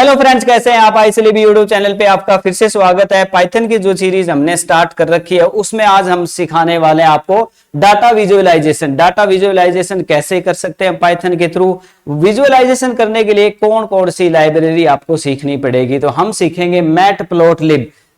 Hello friends, कैसे हैं आप। आईसीलीबी यूट्यूब चैनल पे आपका फिर से स्वागत है। पाइथन की जो सीरीज हमने स्टार्ट कर रखी है उसमें आज हम सिखाने वाले हैं आपको डाटा विजुअलाइजेशन। डाटा विजुअलाइजेशन कैसे कर सकते हैं पाइथन के थ्रू। विजुअलाइजेशन करने के लिए कौन कौन सी लाइब्रेरी आपको सीखनी पड़ेगी, तो हम सीखेंगे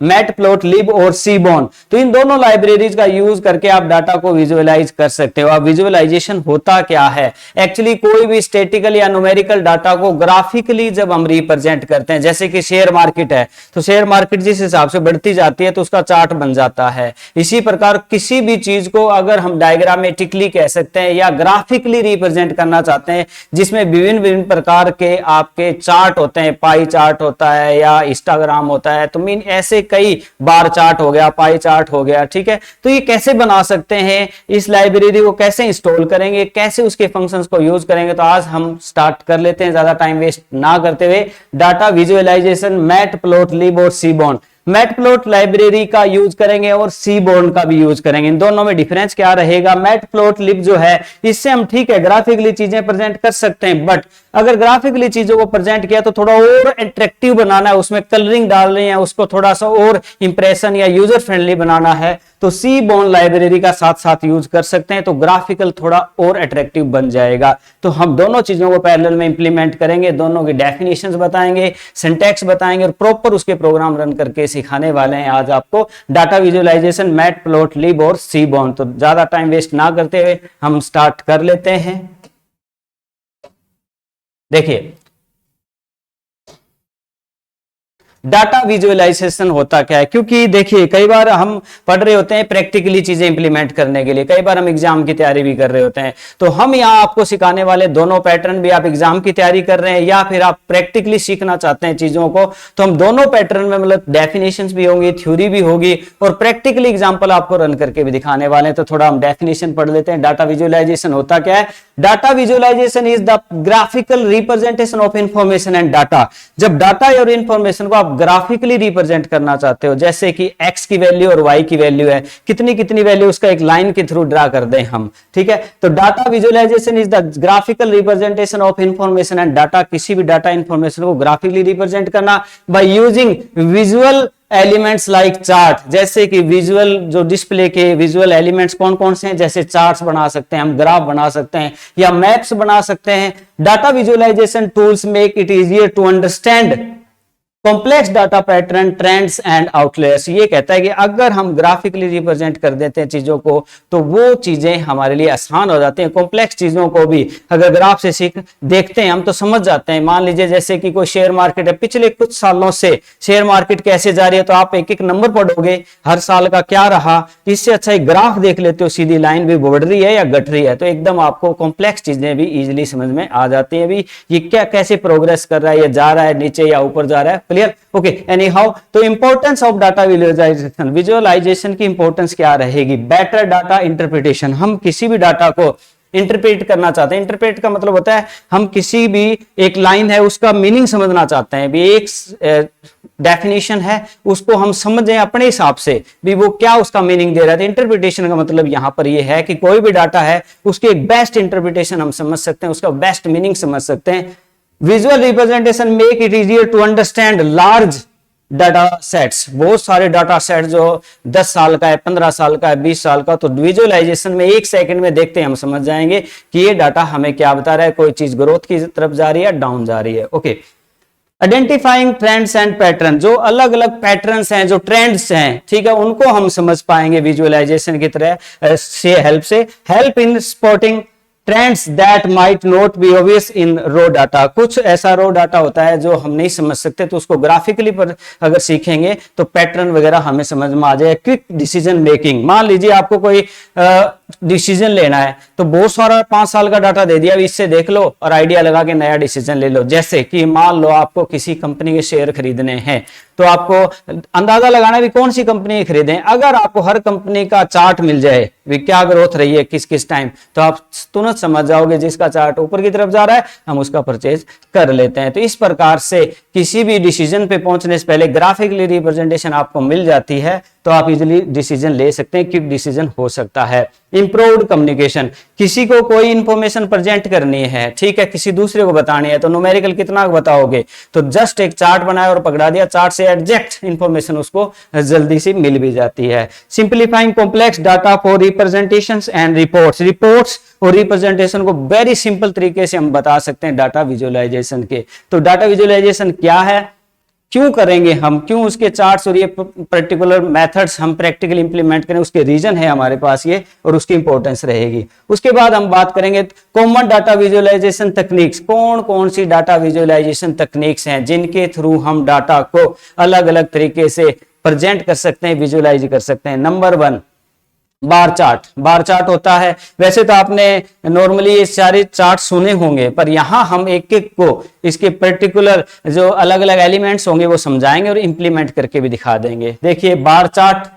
मैटप्लॉटलिब और सीबॉन। तो इन दोनों लाइब्रेरीज का यूज करके आप डाटा को विजुअलाइज कर सकते हो। अब विजुअलाइजेशन होता क्या है, एक्चुअली कोई भी स्टैटिकल या न्यूमेरिकल डाटा को ग्राफिकली जब हम रिप्रेजेंट करते हैं, जैसे कि शेयर मार्केट है तो शेयर मार्केट जिस हिसाब से बढ़ती जाती है तो उसका चार्ट बन जाता है। इसी प्रकार किसी भी चीज को अगर हम डायग्रामेटिकली कह सकते हैं या ग्राफिकली रिप्रेजेंट करना चाहते हैं, जिसमें विभिन्न विभिन्न प्रकार के आपके चार्ट होते हैं, पाई चार्ट होता है या हिस्टोग्राम होता है, तो मीन ऐसे कई बार चार्ट हो गया, पाई चार्ट हो गया, ठीक है। तो ये कैसे बना सकते हैं, इस लाइब्रेरी को कैसे इंस्टॉल करेंगे, कैसे उसके फंक्शंस को यूज करेंगे, तो आज हम स्टार्ट कर लेते हैं ज्यादा टाइम वेस्ट ना करते हुए। डाटा विजुअलाइजेशन मैटप्लॉटलिब और सीबॉन। मैटप्लॉट लाइब्रेरी का यूज करेंगे और सीबॉन का भी यूज करेंगे। इन दोनों में डिफरेंस क्या रहेगा, मैटप्लॉटलिब जो है इससे हम ठीक है ग्राफिकली चीजें प्रेजेंट कर सकते हैं, बट अगर ग्राफिकली चीजों को प्रेजेंट किया तो थोड़ा और अट्रैक्टिव बनाना है, उसमें कलरिंग डालनी है, उसको थोड़ा सा और इंप्रेशन या यूजर फ्रेंडली बनाना है, तो सीबॉन लाइब्रेरी का साथ साथ यूज कर सकते हैं, तो ग्राफिकल थोड़ा और अट्रैक्टिव बन जाएगा। तो हम दोनों चीजों को पैरेलल में इंप्लीमेंट करेंगे, दोनों की डेफिनेशंस बताएंगे, सिंटैक्स बताएंगे और प्रॉपर उसके प्रोग्राम रन करके सिखाने वाले हैं आज आपको डाटा विजुअलाइजेशन मैटप्लॉटलिब और सीबॉन। तो ज्यादा टाइम वेस्ट ना करते हुए हम स्टार्ट कर लेते हैं। देखिए डाटा विजुअलाइजेशन होता क्या है, क्योंकि देखिए कई बार हम पढ़ रहे होते हैं प्रैक्टिकली चीजें इंप्लीमेंट करने के लिए, कई बार हम एग्जाम की तैयारी भी कर रहे होते हैं, तो हम यहाँ आपको सिखाने वाले दोनों पैटर्न भी, आप एग्जाम की तैयारी कर रहे हैं या फिर आप प्रैक्टिकली सीखना चाहते हैं चीजों को, तो हम दोनों पैटर्न में मतलब डेफिनेशंस भी होंगी, थ्योरी भी होगी और प्रैक्टिकली एग्जाम्पल आपको रन करके भी दिखाने वाले हैं। तो थोड़ा हम डेफिनेशन पढ़ लेते हैं। डाटा विजुअलाइजेशन होता क्या है। Data visualization is the graphical representation of information and data. जब डाटा और इंफॉर्मेशन को आप ग्राफिकली रिप्रेजेंट करना चाहते हो, जैसे कि x की वैल्यू और y की वैल्यू है, कितनी कितनी वैल्यू उसका एक लाइन के थ्रू ड्रा कर दें हम, ठीक है। तो data visualization is the graphical representation of information and data. किसी भी डाटा इंफॉर्मेशन को ग्राफिकली रिप्रेजेंट करना by using visual elements like chart. जैसे कि विजुअल जो डिस्प्ले के विजुअल एलिमेंट्स कौन कौन से हैं, जैसे चार्ट्स बना सकते हैं हम, ग्राफ बना सकते हैं या मैप्स बना सकते हैं। Data visualisation tools make it easier to understand complex data pattern, trends and outliers. ये कहता है कि अगर हम ग्राफिकली रिप्रेजेंट कर देते हैं चीजों को तो वो चीजें हमारे लिए आसान हो जाती हैं। कॉम्प्लेक्स चीजों को भी अगर ग्राफ से सीख देखते हैं हम तो समझ जाते हैं। मान लीजिए जैसे कि कोई शेयर मार्केट है, पिछले कुछ सालों से शेयर मार्केट कैसे जा रही है, तो आप एक एक नंबर पढ़ोगे हर साल का क्या रहा, इससे अच्छा एक ग्राफ देख लेते हो, सीधी लाइन भी बढ़ रही है या घट रही है, तो एकदम आपको कॉम्प्लेक्स चीजें भी इजिली समझ में आ जाती है। भी ये क्या कैसे प्रोग्रेस कर रहा है, ये जा रहा है नीचे या ऊपर जा रहा है, क्लियर, ओके। एनी हाउ, तो importance of data visualization, visualization की इंपॉर्टेंस क्या रहेगी। Better data interpretation. हम किसी भी डाटा को इंटरप्रेट करना चाहते हैं। इंटरप्रेट का मतलब होता है हम किसी भी एक लाइन है उसका मीनिंग समझना चाहते हैं, भी एक डेफिनेशन है उसको हम समझें अपने हिसाब से भी वो क्या उसका मीनिंग दे रहा है। इंटरप्रिटेशन का मतलब यहां पर ये है कि कोई भी डाटा है उसकी एक बेस्ट इंटरप्रिटेशन हम समझ सकते हैं, उसका बेस्ट मीनिंग समझ सकते हैं। Visual representation make it easier to understand large data sets. बहुत सारे डाटा सेट जो 10 साल का है, 15 साल का है, 20 साल का, तो विजुअलाइजेशन में 1 सेकंड में देखते हैं हम समझ जाएंगे कि ये डाटा हमें क्या बता रहा है, कोई चीज ग्रोथ की तरफ जा रही है, डाउन जा रही है, okay. Identifying trends and pattern. जो अलग अलग पैटर्न्स हैं, जो ट्रेंड्स हैं, ठीक है, उनको हम समझ पाएंगे विजुअलाइजेशन की तरह से help in spotting trends that might not be obvious in raw data. कुछ ऐसा रो डाटा होता है जो हम नहीं समझ सकते, तो उसको ग्राफिकली पर अगर सीखेंगे तो पैटर्न वगैरह हमें समझ में आ जाए। Quick decision making. मान लीजिए आपको कोई डिसीजन लेना है, तो बहुत सारा 5 साल का डाटा दे दिया, इससे देख लो और आइडिया लगा के नया डिसीजन ले लो। जैसे कि मान लो आपको किसी कंपनी के शेयर खरीदने हैं, तो आपको अंदाजा लगाना भी कौन सी कंपनी खरीदें। अगर आपको हर कंपनी का चार्ट मिल जाए, भी क्या ग्रोथ रही है किस किस टाइम, तो आप तुरंत समझ जाओगे जिसका चार्ट ऊपर की तरफ जा रहा है हम उसका परचेज कर लेते हैं। तो इस प्रकार से किसी भी डिसीजन पे पहुंचने से पहले ग्राफिकली रिप्रेजेंटेशन आपको मिल जाती है, तो आप इजीली डिसीजन ले सकते हैं, क्विक डिसीजन हो सकता है। इंप्रूव्ड कम्युनिकेशन, किसी को कोई इंफॉर्मेशन प्रेजेंट करनी है, ठीक है, किसी दूसरे को बतानी है, तो न्यूमेरिकल कितना बताओगे, तो जस्ट एक चार्ट बनाया और पकड़ा दिया, चार्ट से एग्जैक्ट इंफॉर्मेशन उसको जल्दी से मिल भी जाती है। Simplifying complex data for representations and reports और रिप्रेजेंटेशन को वेरी सिंपल तरीके से हम बता सकते हैं डाटा विजुअलाइजेशन के। तो डाटा विजुअलाइजेशन क्या है, क्यों करेंगे हम, क्यों उसके चार्ट्स और ये पर्टिकुलर मेथड्स हम प्रैक्टिकली इंप्लीमेंट करें, उसके रीजन है हमारे पास ये, और उसकी इंपॉर्टेंस रहेगी। उसके बाद हम बात करेंगे कॉमन डाटा विजुअलाइजेशन टेक्निक्स, कौन कौन सी डाटा विजुअलाइजेशन टेक्निक्स हैं जिनके थ्रू हम डाटा को अलग अलग तरीके से प्रेजेंट कर सकते हैं, विजुअलाइज कर सकते हैं। नंबर 1 बार चार्ट होता है। वैसे तो आपने नॉर्मली ये सारे चार्ट सुने होंगे, पर यहां हम एक एक को इसके पर्टिकुलर जो अलग अलग एलिमेंट्स होंगे वो समझाएंगे और इंप्लीमेंट करके भी दिखा देंगे। देखिए बार चार्ट,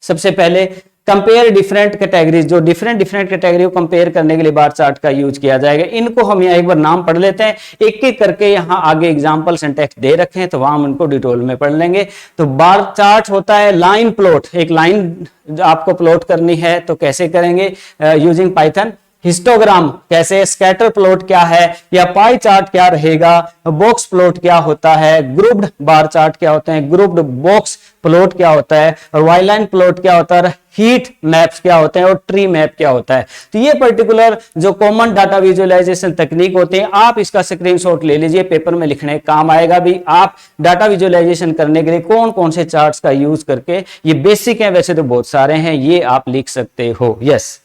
सबसे पहले कंपेयर डिफरेंट कैटेगरीज, जो डिफरेंट कैटेगरी को कंपेयर करने के लिए बार चार्ट का यूज किया जाएगा। इनको हम यहाँ एक बार नाम पढ़ लेते हैं, एक एक करके यहाँ आगे एग्जांपल सिंटैक्स दे रखे हैं, तो वहां हम उनको डिटेल में पढ़ लेंगे। तो बार चार्ट होता है लाइन प्लॉट, एक लाइन आपको प्लॉट करनी है तो कैसे करेंगे, यूजिंग पाइथन। हिस्टोग्राम कैसे, स्कैटर प्लॉट क्या है, या पाई चार्ट क्या रहेगा, बॉक्स प्लॉट क्या होता है, ग्रुप्ड बार चार्ट क्या होते हैं, ग्रुप्ड बॉक्स प्लॉट क्या होता है, और वाइलाइन प्लॉट क्या होता है, हीट मैप्स क्या होते हैं, और ट्री मैप क्या होता है। तो ये पर्टिकुलर जो कॉमन डाटा विजुअलाइजेशन तकनीक होते हैं, आप इसका स्क्रीनशॉट ले लीजिए, पेपर में लिखने काम आएगा भी। आप डाटा विजुअलाइजेशन करने के लिए कौन कौन से चार्ट्स का यूज करके, ये बेसिक है, वैसे तो बहुत सारे हैं, ये आप लिख सकते हो। यस,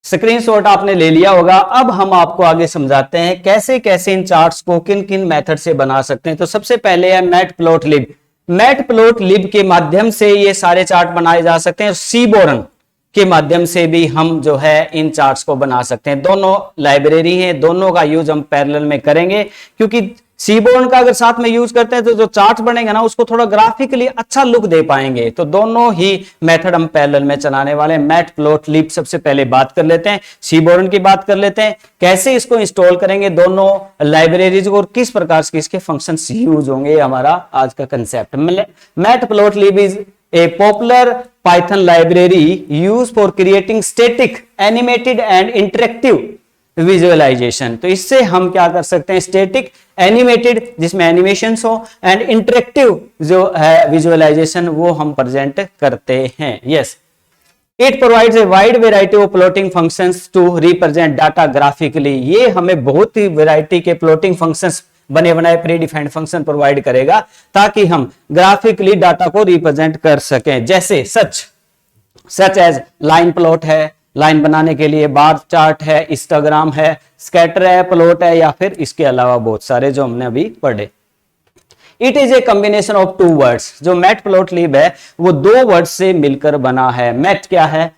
स्क्रीनशॉट आपने ले लिया होगा। अब हम आपको आगे समझाते हैं कैसे कैसे इन चार्ट्स को किन किन मेथड से बना सकते हैं। तो सबसे पहले है मैटप्लॉटलिब। मैटप्लॉटलिब के माध्यम से ये सारे चार्ट बनाए जा सकते हैं। सीबोर्न के माध्यम से भी हम जो है इन चार्ट्स को बना सकते हैं। दोनों लाइब्रेरी हैं, दोनों का यूज हम पैरेलल में करेंगे, क्योंकि सीबोर्न का अगर साथ में यूज करते हैं तो जो चार्ट बनेगा ना उसको थोड़ा ग्राफिकली अच्छा लुक दे पाएंगे। तो दोनों ही मेथड हम पैरेलल में चलाने वाले हैं। मैटप्लॉटलिब सबसे पहले बात कर लेते हैं, सीबोर्न की बात कर लेते हैं, कैसे इसको इंस्टॉल करेंगे दोनों लाइब्रेरीज और किस प्रकार से इसके फंक्शंस यूज होंगे, हमारा आज का concept. Matplotlib is a popular Python library used for creating static, animated and interactive visualization। तो इससे हम क्या कर सकते हैं, स्टेटिक, एनिमेटेड जिसमें एनिमेशंस हो, एंड इंटरेक्टिव जो है विजुअलाइजेशन वो हम प्रेजेंट करते हैं। Yes, it provides a wide variety of plotting functions to represent data graphically. ये हमें बहुत ही वेराइटी के प्लॉटिंग फंक्शंस, बने बनाए प्री डिफाइंड फंक्शन प्रोवाइड करेगा ताकि हम ग्राफिकली डाटा को रिप्रेजेंट कर सकें। जैसे सच एज लाइन प्लॉट है, लाइन बनाने के लिए बार चार्ट है, हिस्टोग्राम है, स्कैटर है, प्लॉट है, या फिर इसके अलावा बहुत सारे जो हमने अभी पढ़े। It is a combination of 2 words. जो मैटप्लॉटलिब है वो 2 वर्ड्स से मिलकर बना है। मैट क्या है,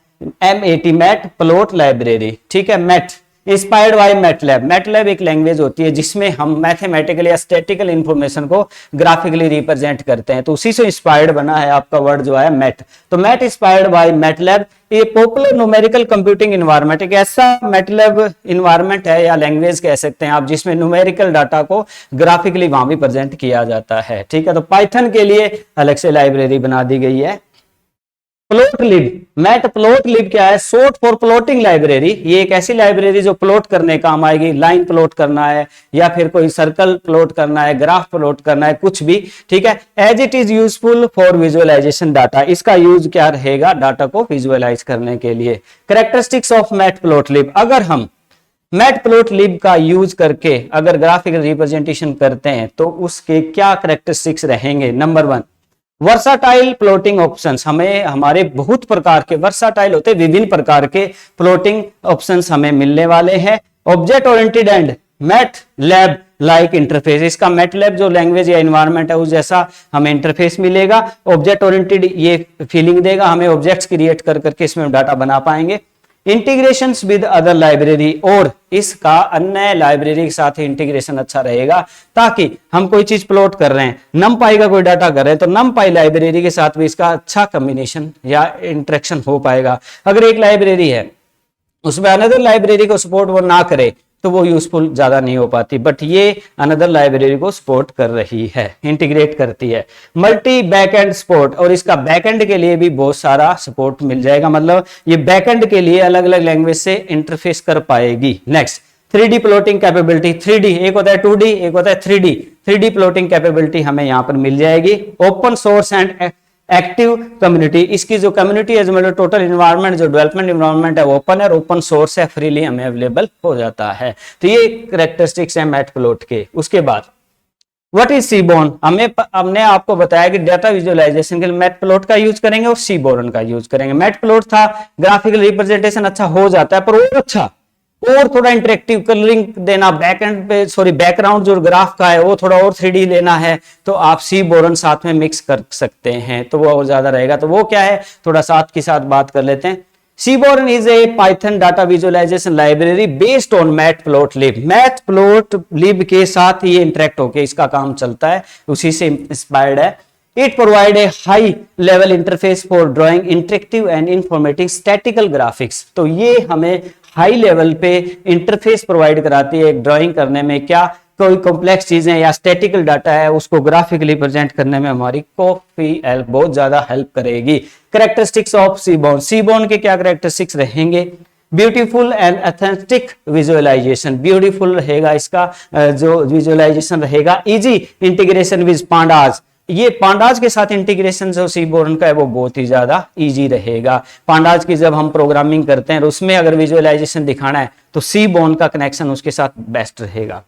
MAT, मैट प्लॉट लाइब्रेरी, ठीक है। Mat inspired by MATLAB. MATLAB एक लैंग्वेज होती है जिसमें हम मैथमेटिकली या स्टैटिकल इंफॉर्मेशन को ग्राफिकली रिप्रेजेंट करते हैं, तो उसी से इंस्पायर्ड बना है आपका वर्ड जो है मैट। तो मैट इंस्पायर्ड बाय मैटलैब, ये पॉपुलर न्यूमेरिकल कंप्यूटिंग इन्वायरमेंट, एक ऐसा मैटलैब इन्वायरमेंट है या लैंग्वेज कह सकते हैं आप, जिसमें न्यूमेरिकल डाटा को ग्राफिकली वहां भी प्रेजेंट किया जाता है, ठीक है। तो पाइथन के लिए अलग से लाइब्रेरी बना दी गई है। प्लॉटलिब, मैटप्लॉटलिब क्या है, शॉर्ट फॉर प्लॉटिंग लाइब्रेरी। ये एक ऐसी लाइब्रेरी जो प्लॉट करने काम आएगी, लाइन प्लॉट करना है या फिर कोई सर्कल प्लॉट करना है, ग्राफ प्लॉट करना है, कुछ भी, ठीक है। As it is useful for visualization data, इसका यूज क्या रहेगा, डाटा को विजुअलाइज करने के लिए। कैरेक्टरिस्टिक्स ऑफ मैटप्लॉटलिब, अगर हम मैटप्लॉटलिब का यूज करके अगर ग्राफिकल रिप्रेजेंटेशन करते हैं तो उसके क्या कैरेक्टरिस्टिक्स रहेंगे। Number 1, versatile plotting options. हमें हमारे बहुत प्रकार के वर्साटाइल होते हैं, विभिन्न प्रकार के प्लॉटिंग ऑप्शंस हमें मिलने वाले हैं। Object oriented and MATLAB like interface, इसका मैटलैब जो लैंग्वेज या एनवायरनमेंट है उस जैसा हमें इंटरफेस मिलेगा। ऑब्जेक्ट ओरिएंटेड ये फीलिंग देगा, हमें ऑब्जेक्ट्स क्रिएट कर करके इसमें डाटा बना पाएंगे। इंटीग्रेशंस विद अदर लाइब्रेरी, और इसका अन्य लाइब्रेरी के साथ इंटीग्रेशन अच्छा रहेगा, ताकि हम कोई चीज प्लॉट कर रहे हैं, नमपाई का कोई डाटा कर रहे हैं, तो नमपाई लाइब्रेरी के साथ भी इसका अच्छा कॉम्बिनेशन या इंटरेक्शन हो पाएगा। अगर एक लाइब्रेरी है उसमें अनदर लाइब्रेरी को सपोर्ट वो ना करे तो वो यूजफुल ज्यादा नहीं हो पाती, बट ये अनदर लाइब्रेरी को सपोर्ट कर रही है, इंटीग्रेट करती है। मल्टी बैकएंड सपोर्ट, और इसका बैकएंड के लिए भी बहुत सारा सपोर्ट मिल जाएगा, मतलब ये बैकएंड के लिए अलग अलग लैंग्वेज से इंटरफेस कर पाएगी। Next 3D plotting capability, 3D एक होता है 2D, एक होता है 3D, 3D प्लॉटिंग कैपेबिलिटी हमें यहां पर मिल जाएगी। Open source and active community, इसकी जो कम्युनिटी है, जो मतलब टोटल इन्वायरमेंट, जो डेवलपमेंट इन्वायरमेट है ओपन है, ओपन सोर्स है, फ्रीली हमें अवेलेबल हो जाता है। तो ये कैरेक्टरिस्टिक्स है मैटप्लॉट के। उसके बाद व्हाट इज सीबोर्न, हमने आपको बताया कि डाटा विजुअलाइजेशन के लिए मैटप्लॉट का यूज करेंगे और सीबोर्न का यूज करेंगे। मैटप्लॉट था ग्राफिकल रिप्रेजेंटेशन अच्छा हो जाता है, पर और अच्छा और थोड़ा इंटरेक्टिव कलरिंग देना, बैकएंड पे सॉरी बैकग्राउंड जो ग्राफ का है वो थोड़ा और 3D लेना है, तो आप सीबोर्न साथ में मिक्स कर सकते हैं, तो वो और ज्यादा रहेगा। तो वो क्या है, थोड़ा साथ के साथ बात कर लेते हैं। Seaborn is a Python data visualisation library based on Matplotlib. Matplotlib के साथ ये इंटरेक्ट होके इसका काम चलता है, उसी से इंस्पायर्ड है। It provide a high level interface for drawing interactive and informative statical graphics। तो ये हमें हाई लेवल पे इंटरफेस प्रोवाइड कराती है ड्राइंग करने में, क्या कोई कॉम्प्लेक्स चीजें या स्टैटिकल डाटा है उसको ग्राफिकली प्रेजेंट करने में हमारी काफी हेल्प, बहुत ज्यादा हेल्प करेगी। कैरेक्टरिस्टिक्स ऑफ सीबोर्न, सीबोर्न के क्या कैरेक्टरिस्टिक्स रहेंगे? Beautiful and authentic visualization, beautiful रहेगा इसका जो विजुअलाइजेशन रहेगा। इजी इंटीग्रेशन विद पांडास, ये पांडाज के साथ इंटीग्रेशन जो सीबोर्न का है वो बहुत ही ज्यादा इजी रहेगा। पांडाज की जब हम प्रोग्रामिंग करते हैं उसमें अगर विजुअलाइजेशन दिखाना है तो सीबोर्न का कनेक्शन उसके साथ बेस्ट रहेगा।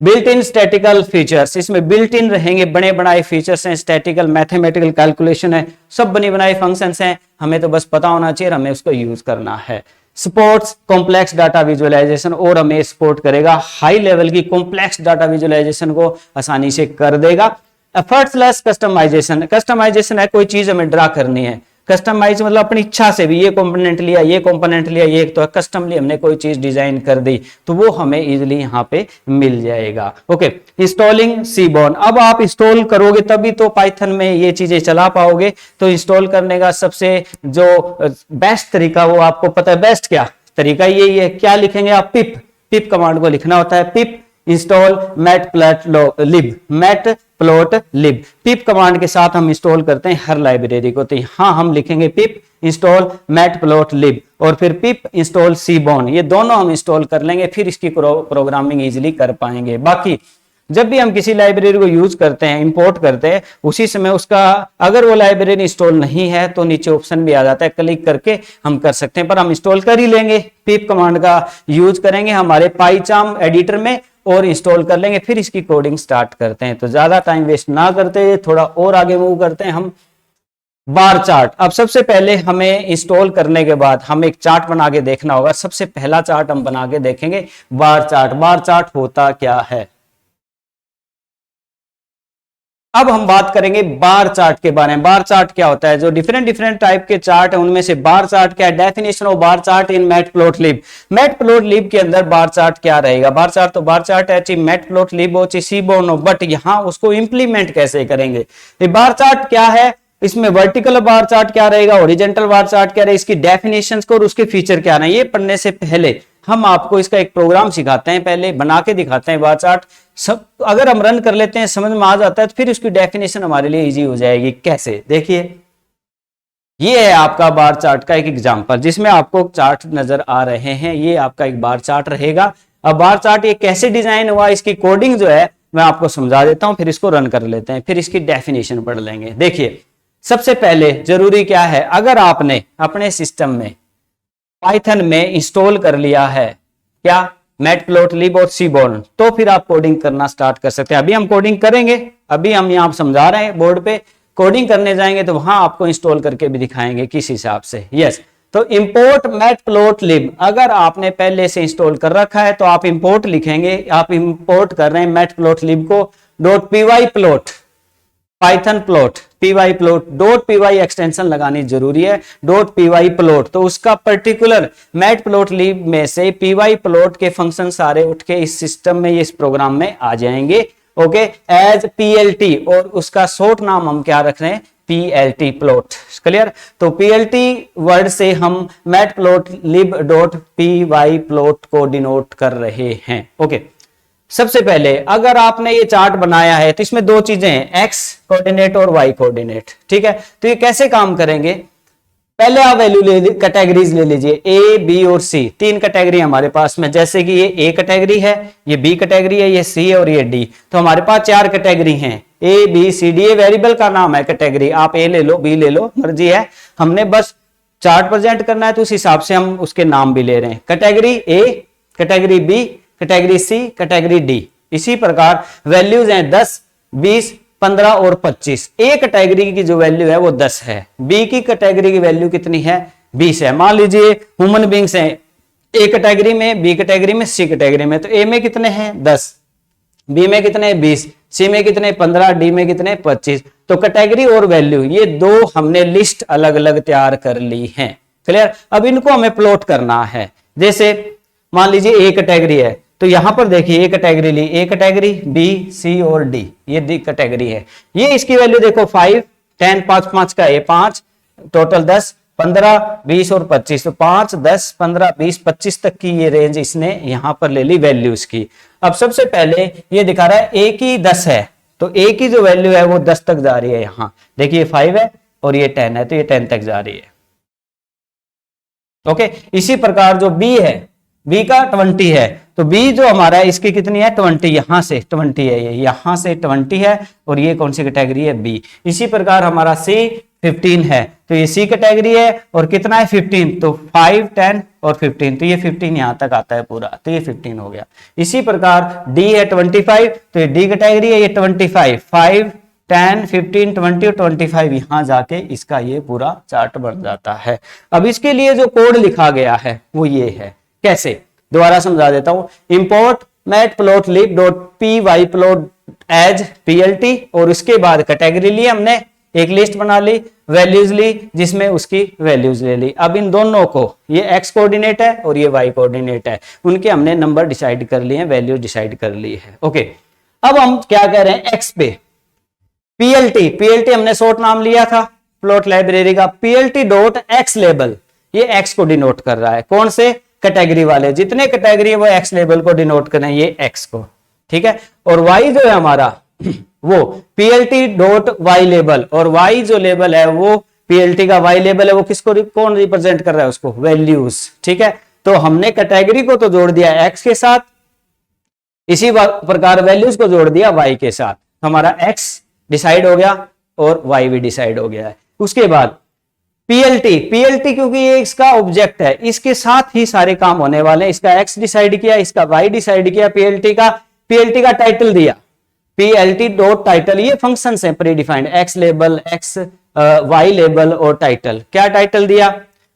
बिल्ट इन स्टैटिकल फीचर्स, इसमें बिल्ट इन रहेंगे, बने बनाए फीचर्स हैं, स्टैटिकल मैथमेटिकल कैलकुलेशन है, सब बने बनाए फंक्शंस हैं, हमें तो बस पता होना चाहिए, हमें उसको यूज करना है। सपोर्ट्स कॉम्प्लेक्स डाटा विजुअलाइजेशन, और हमें सपोर्ट करेगा हाई लेवल की कॉम्प्लेक्स डाटा विजुअलाइजेशन को आसानी से कर देगा। एफर्टलेस कस्टमाइजेशन, कस्टमाइजेशन है कोई चीज हमें ड्रा करनी है, कस्टमाइज मतलब अपनी इच्छा से भी ये कंपोनेंट लिया, ये कंपोनेंट लिया, ये तो कस्टमली हमने कोई चीज डिजाइन कर दी, तो वो हमें इजीली यहाँ पे मिल जाएगा। ओके, इंस्टॉलिंग सीबोर्न, अब आप इंस्टॉल करोगे तभी तो पाइथन में ये चीजें चला पाओगे। तो इंस्टॉल करने का सबसे जो बेस्ट तरीका, वो आपको पता है बेस्ट क्या तरीका, यही है। क्या लिखेंगे आप? पिप, पिप कमांड को लिखना होता है, पिप इंस्टॉल मैटप्लॉटलिब। पिप कमांड के साथ हम इंस्टॉल करते हैं हर लाइब्रेरी को, तो यहां हम लिखेंगे पिप इंस्टॉल मैटप्लॉटलिब और फिर पिप इंस्टॉल सीबोर्न, ये दोनों हम इंस्टॉल कर लेंगे, फिर इसकी प्रोग्रामिंग इजीली कर पाएंगे। बाकी जब भी हम किसी लाइब्रेरी को यूज करते हैं, इंपोर्ट करते हैं, उसी समय उसका अगर वो लाइब्रेरी इंस्टॉल नहीं है तो नीचे ऑप्शन भी आ जाता है, क्लिक करके हम कर सकते हैं, पर हम इंस्टॉल कर ही लेंगे। पिप कमांड का यूज करेंगे हमारे पाइचार्म एडिटर में और इंस्टॉल कर लेंगे, फिर इसकी कोडिंग स्टार्ट करते हैं। तो ज्यादा टाइम वेस्ट ना करते हुए थोड़ा और आगे मूव करते हैं हम। बार चार्ट, अब सबसे पहले हमें इंस्टॉल करने के बाद हमें एक चार्ट बना के देखना होगा। सबसे पहला चार्ट हम बना के देखेंगे बार चार्ट। बार चार्ट होता क्या है, अब हम बात करेंगे बार चार्ट के बारे में। बार चार्ट क्या होता है? जो डिफरेंट टाइप के चार्ट है उनमें से बार चार्ट क्या है? Definition of bar chart in matplotlib. Matplotlib के अंदर बार चार्ट क्या रहेगा? बार चार्ट तो बार चार्ट है, चाहे मैटप्लॉटलिब हो चाहे सीबोर्न हो, बट यहां उसको इंप्लीमेंट कैसे करेंगे? ये बार चार्ट क्या है, इसमें वर्टिकल बार चार्ट क्या रहेगा, हॉरिजॉन्टल बार चार्ट क्या रहेगा, इसकी डेफिनेशंस को और उसके फीचर क्या है, ये पढ़ने से पहले हम आपको इसका एक प्रोग्राम सिखाते हैं, पहले बना के दिखाते हैं बार चार्ट। सब अगर हम रन कर लेते हैं, समझ में आ जाता है, तो फिर उसकी डेफिनेशन हमारे लिए इजी हो जाएगी। कैसे? देखिए, ये है आपका बार चार्ट का एक एग्जांपल जिसमें आपको चार्ट नजर आ रहे हैं, ये आपका एक बार चार्ट रहेगा। अब बार चार्ट ये कैसे डिजाइन हुआ, इसकी कोडिंग जो है मैं आपको समझा देता हूं, फिर इसको रन कर लेते हैं, फिर इसकी डेफिनेशन पढ़ लेंगे। देखिए, सबसे पहले जरूरी क्या है, अगर आपने अपने सिस्टम में पाइथन में इंस्टॉल कर लिया है क्या, मैटप्लॉटलिब और सीबोर्न, तो फिर आप कोडिंग करना स्टार्ट कर सकते हैं। अभी हम कोडिंग करेंगे, अभी हम यहाँ समझा रहे हैं बोर्ड पे, कोडिंग करने जाएंगे तो वहां आपको इंस्टॉल करके भी दिखाएंगे किस हिसाब से। यस, तो इंपोर्ट मैटप्लॉटलिब, अगर आपने पहले से इंस्टॉल कर रखा है तो आप इंपोर्ट लिखेंगे, आप इंपोर्ट कर रहे हैं मैटप्लॉटलिब को .py plot, Python plot, py plot, .py extension लगानी जरूरी है, .py प्लॉट, तो उसका पर्टिकुलर मैटप्लॉटलिब में से py प्लॉट के फंक्शन सारे उठ के इस सिस्टम में, इस प्रोग्राम में आ जाएंगे। ओके, एज plt, और उसका शॉर्ट नाम हम क्या रख रहे हैं, PLT प्लॉट। क्लियर? तो PLT वर्ड से हम matplotlib.py प्लॉट को डिनोट कर रहे हैं। ओके, सबसे पहले अगर आपने ये चार्ट बनाया है तो इसमें दो चीजें हैं, एक्स कोऑर्डिनेट और वाई कोऑर्डिनेट। ठीक है, तो ये कैसे काम करेंगे? पहले आप वैल्यू कैटेगरीज ले लीजिए, ए बी और सी, तीन कैटेगरी हमारे पास में, जैसे कि ये ए कैटेगरी है, ये बी कैटेगरी है, ये सी और ये डी। तो हमारे पास चार कैटेगरी हैं, ए बी सी डी। ये वेरिएबल का नाम है कैटेगरी, आप ए ले लो बी ले लो, मर्जी है, हमने बस चार्ट प्रेजेंट करना है तो उस हिसाब से हम उसके नाम भी ले रहे हैं। Category A, category B, category C, category D. इसी प्रकार वैल्यूज हैं 10, 20, 15 और 25। ए कैटेगरी की जो वैल्यू है वो 10 है, बी की कैटेगरी की वैल्यू कितनी है? 20 है। मान लीजिए ह्यूमन बींग्स हैं ए कैटेगरी में, बी कैटेगरी में, सी कैटेगरी में, तो ए में कितने हैं? 10, बी में कितने? 20, सी में कितने? 15, डी में कितने? 25। तो कैटेगरी और वैल्यू ये दो हमने लिस्ट अलग अलग तैयार कर ली है। क्लियर? अब इनको हमें प्लॉट करना है। जैसे मान लीजिए ए कैटेगरी है, तो यहां पर देखिए ए कैटेगरी ली, ए कैटेगरी, बी, सी और डी, ये डी कैटेगरी है। ये इसकी वैल्यू देखो 5, 10, 5, 5 का ए 5, टोटल 10, 15, 20 और 25। तो 5, 10, 15, 20, 25 तक की ये रेंज इसने यहां पर ले ली वैल्यूज की। अब सबसे पहले ये दिखा रहा है ए की 10 है, तो ए की जो वैल्यू है वो 10 तक जा रही है। यहां देखिए 5 है और ये 10 है, तो ये 10 तक जा रही है। ओके, इसी प्रकार जो बी है, बी का 20 है, तो बी जो हमारा है इसकी कितनी है? 20, यहां से 20 है, ये यहां से 20 है, और ये कौन सी कैटेगरी है? बी। इसी प्रकार हमारा सी 15 है, तो ये सी कैटेगरी है, और कितना है? 15, तो 5, 10 और 15, तो ये 15 यहां तक आता है पूरा, तो ये 15 हो गया। इसी प्रकार डी है 25, तो ये डी कैटेगरी है, ये 25, 5, 10, 15, 20 और 25 यहां जाके इसका ये पूरा चार्ट बन जाता है। अब इसके लिए जो कोड लिखा गया है वो ये है। कैसे? दोबारा समझा देता हूं। Import matplotlib.py plot as PLT, और उसके बाद कैटेगरी ली हमने, एक लिस्ट बना ली, वैल्यूज ली जिसमें उसकी वैल्यूज ले ली। अब इन दोनों को, ये एक्स कोऑर्डिनेट है और ये वाई कोऑर्डिनेट है, उनके हमने नंबर डिसाइड कर लिए हैं, वैल्यू डिसाइड कर ली है। ओके, अब हम क्या कह रहे हैं? एक्स पे PLT हमने शॉर्ट नाम लिया था प्लॉट लाइब्रेरी का, PLT डॉट एक्स लेबल, ये एक्स को डिनोट कर रहा है। कौन से? कैटेगरी वाले, जितने कैटेगरी है वो एक्स लेबल को डिनोट करें, ये एक्स को। ठीक है, और वाई जो है हमारा वो PLT डॉट वाई लेबल, और वाई जो लेबल है वो PLT का वाई लेबल है, वो किसको कौन रिप्रेजेंट कर रहा है? उसको, वैल्यूज। ठीक है, तो हमने कैटेगरी को तो जोड़ दिया एक्स के साथ, इसी प्रकार वैल्यूज को जोड़ दिया वाई के साथ, हमारा एक्स डिसाइड हो गया और वाई भी डिसाइड हो गया है। उसके बाद PLT क्योंकि ये इसका ऑब्जेक्ट है, इसके साथ ही सारे काम होने वाले हैं। इसका एक्स डिसाइड किया, इसका वाई डिसाइड किया, PLT का टाइटल दिया, PLT डॉट टाइटल। ये फंक्शंस हैं predefined, X label, X Y label और टाइटल। क्या टाइटल दिया?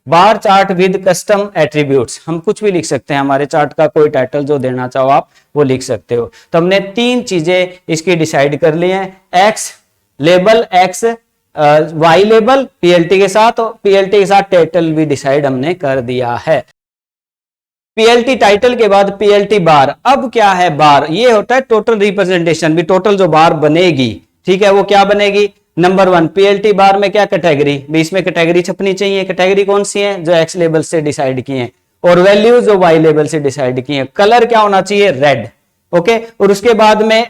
Bar chart with custom attributes. हम कुछ भी लिख सकते हैं, हमारे चार्ट का कोई टाइटल जो देना चाहो आप वो लिख सकते हो। तो हमने तीन चीजें इसकी डिसाइड कर ली हैं, X label, X Y label PLT के साथ, और PLT के साथ टाइटल भी डिसाइड हमने कर दिया है। PLT टाइटल के बाद PLT बार। अब क्या है बार? ये होता है टोटल रिप्रेजेंटेशन, भी टोटल जो बार बनेगी, ठीक है, वो क्या बनेगी? नंबर 1 PLT बार में क्या कैटेगरी, भी इसमें कैटेगरी छपनी चाहिए। कैटेगरी कौन सी है? जो एक्स लेबल से डिसाइड किए हैं, और वैल्यू जो वाई लेबल से डिसाइड किए हैं। कलर क्या होना चाहिए? रेड। ओके, और उसके बाद में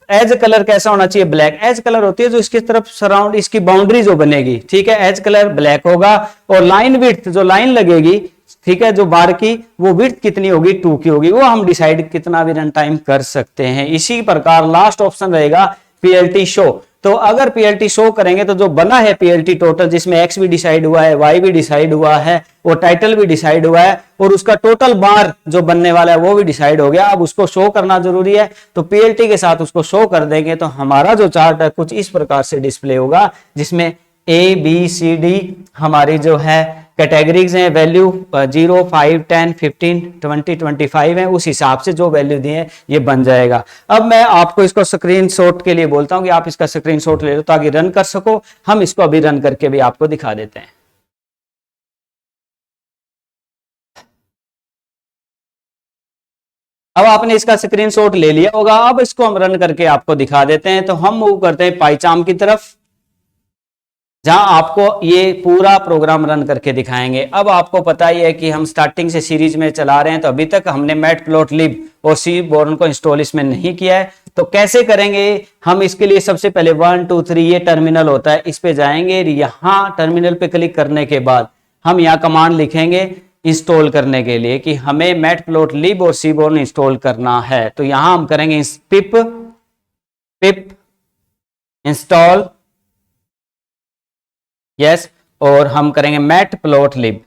एज कलर कैसा होना चाहिए? ब्लैक। एज कलर होती है जो इसकी तरफ सराउंड, इसकी बाउंड्री जो बनेगी, ठीक है, एज कलर ब्लैक होगा। और लाइन विड्थ, जो लाइन लगेगी, ठीक है, जो बार की, वो विड्थ कितनी होगी? 2 की होगी। वो हम डिसाइड कितना भी रन टाइम कर सकते हैं। इसी प्रकार लास्ट ऑप्शन रहेगा PLT शो। तो अगर PLT शो करेंगे तो जो बना है PLT टोटल, जिसमें एक्स भी डिसाइड हुआ है, वाई भी डिसाइड हुआ है, और टाइटल भी डिसाइड हुआ है, और उसका टोटल बार जो बनने वाला है वो भी डिसाइड हो गया। अब उसको शो करना जरूरी है, तो PLT के साथ उसको शो कर देंगे तो हमारा जो चार्ट है कुछ इस प्रकार से डिस्प्ले होगा, जिसमें ABCD हमारी जो है कैटेगरीज हैं, वैल्यू 0, 5, 10, 15, 20, 25 है, उस हिसाब से जो वैल्यू दी है ये बन जाएगा। अब मैं आपको इसको स्क्रीनशॉट के लिए बोलता हूं कि आप इसका स्क्रीनशॉट ले लो ताकि रन कर सको। हम इसको अभी रन करके भी आपको दिखा देते हैं। अब आपने इसका स्क्रीनशॉट ले लिया होगा, अब इसको हम रन करके आपको दिखा देते हैं। तो हम मूव करते हैं पाइचार्म की तरफ। जहां आपको ये पूरा प्रोग्राम रन करके दिखाएंगे। अब आपको पता ही है कि हम स्टार्टिंग से सीरीज में चला रहे हैं, तो अभी तक हमने मैटप्लोटलिब और सीबोर्न को इंस्टॉल इसमें नहीं किया है। तो कैसे करेंगे हम? इसके लिए सबसे पहले 1 2 3 ये टर्मिनल होता है, इस पे जाएंगे। यहां टर्मिनल पे क्लिक करने के बाद हम यहाँ कमांड लिखेंगे इंस्टॉल करने के लिए कि हमें मैटप्लोटलिब और सीबोर्न इंस्टॉल करना है। तो यहां हम करेंगे पिप इंस्टॉल, यस, और हम करेंगे मैटप्लोटलिब,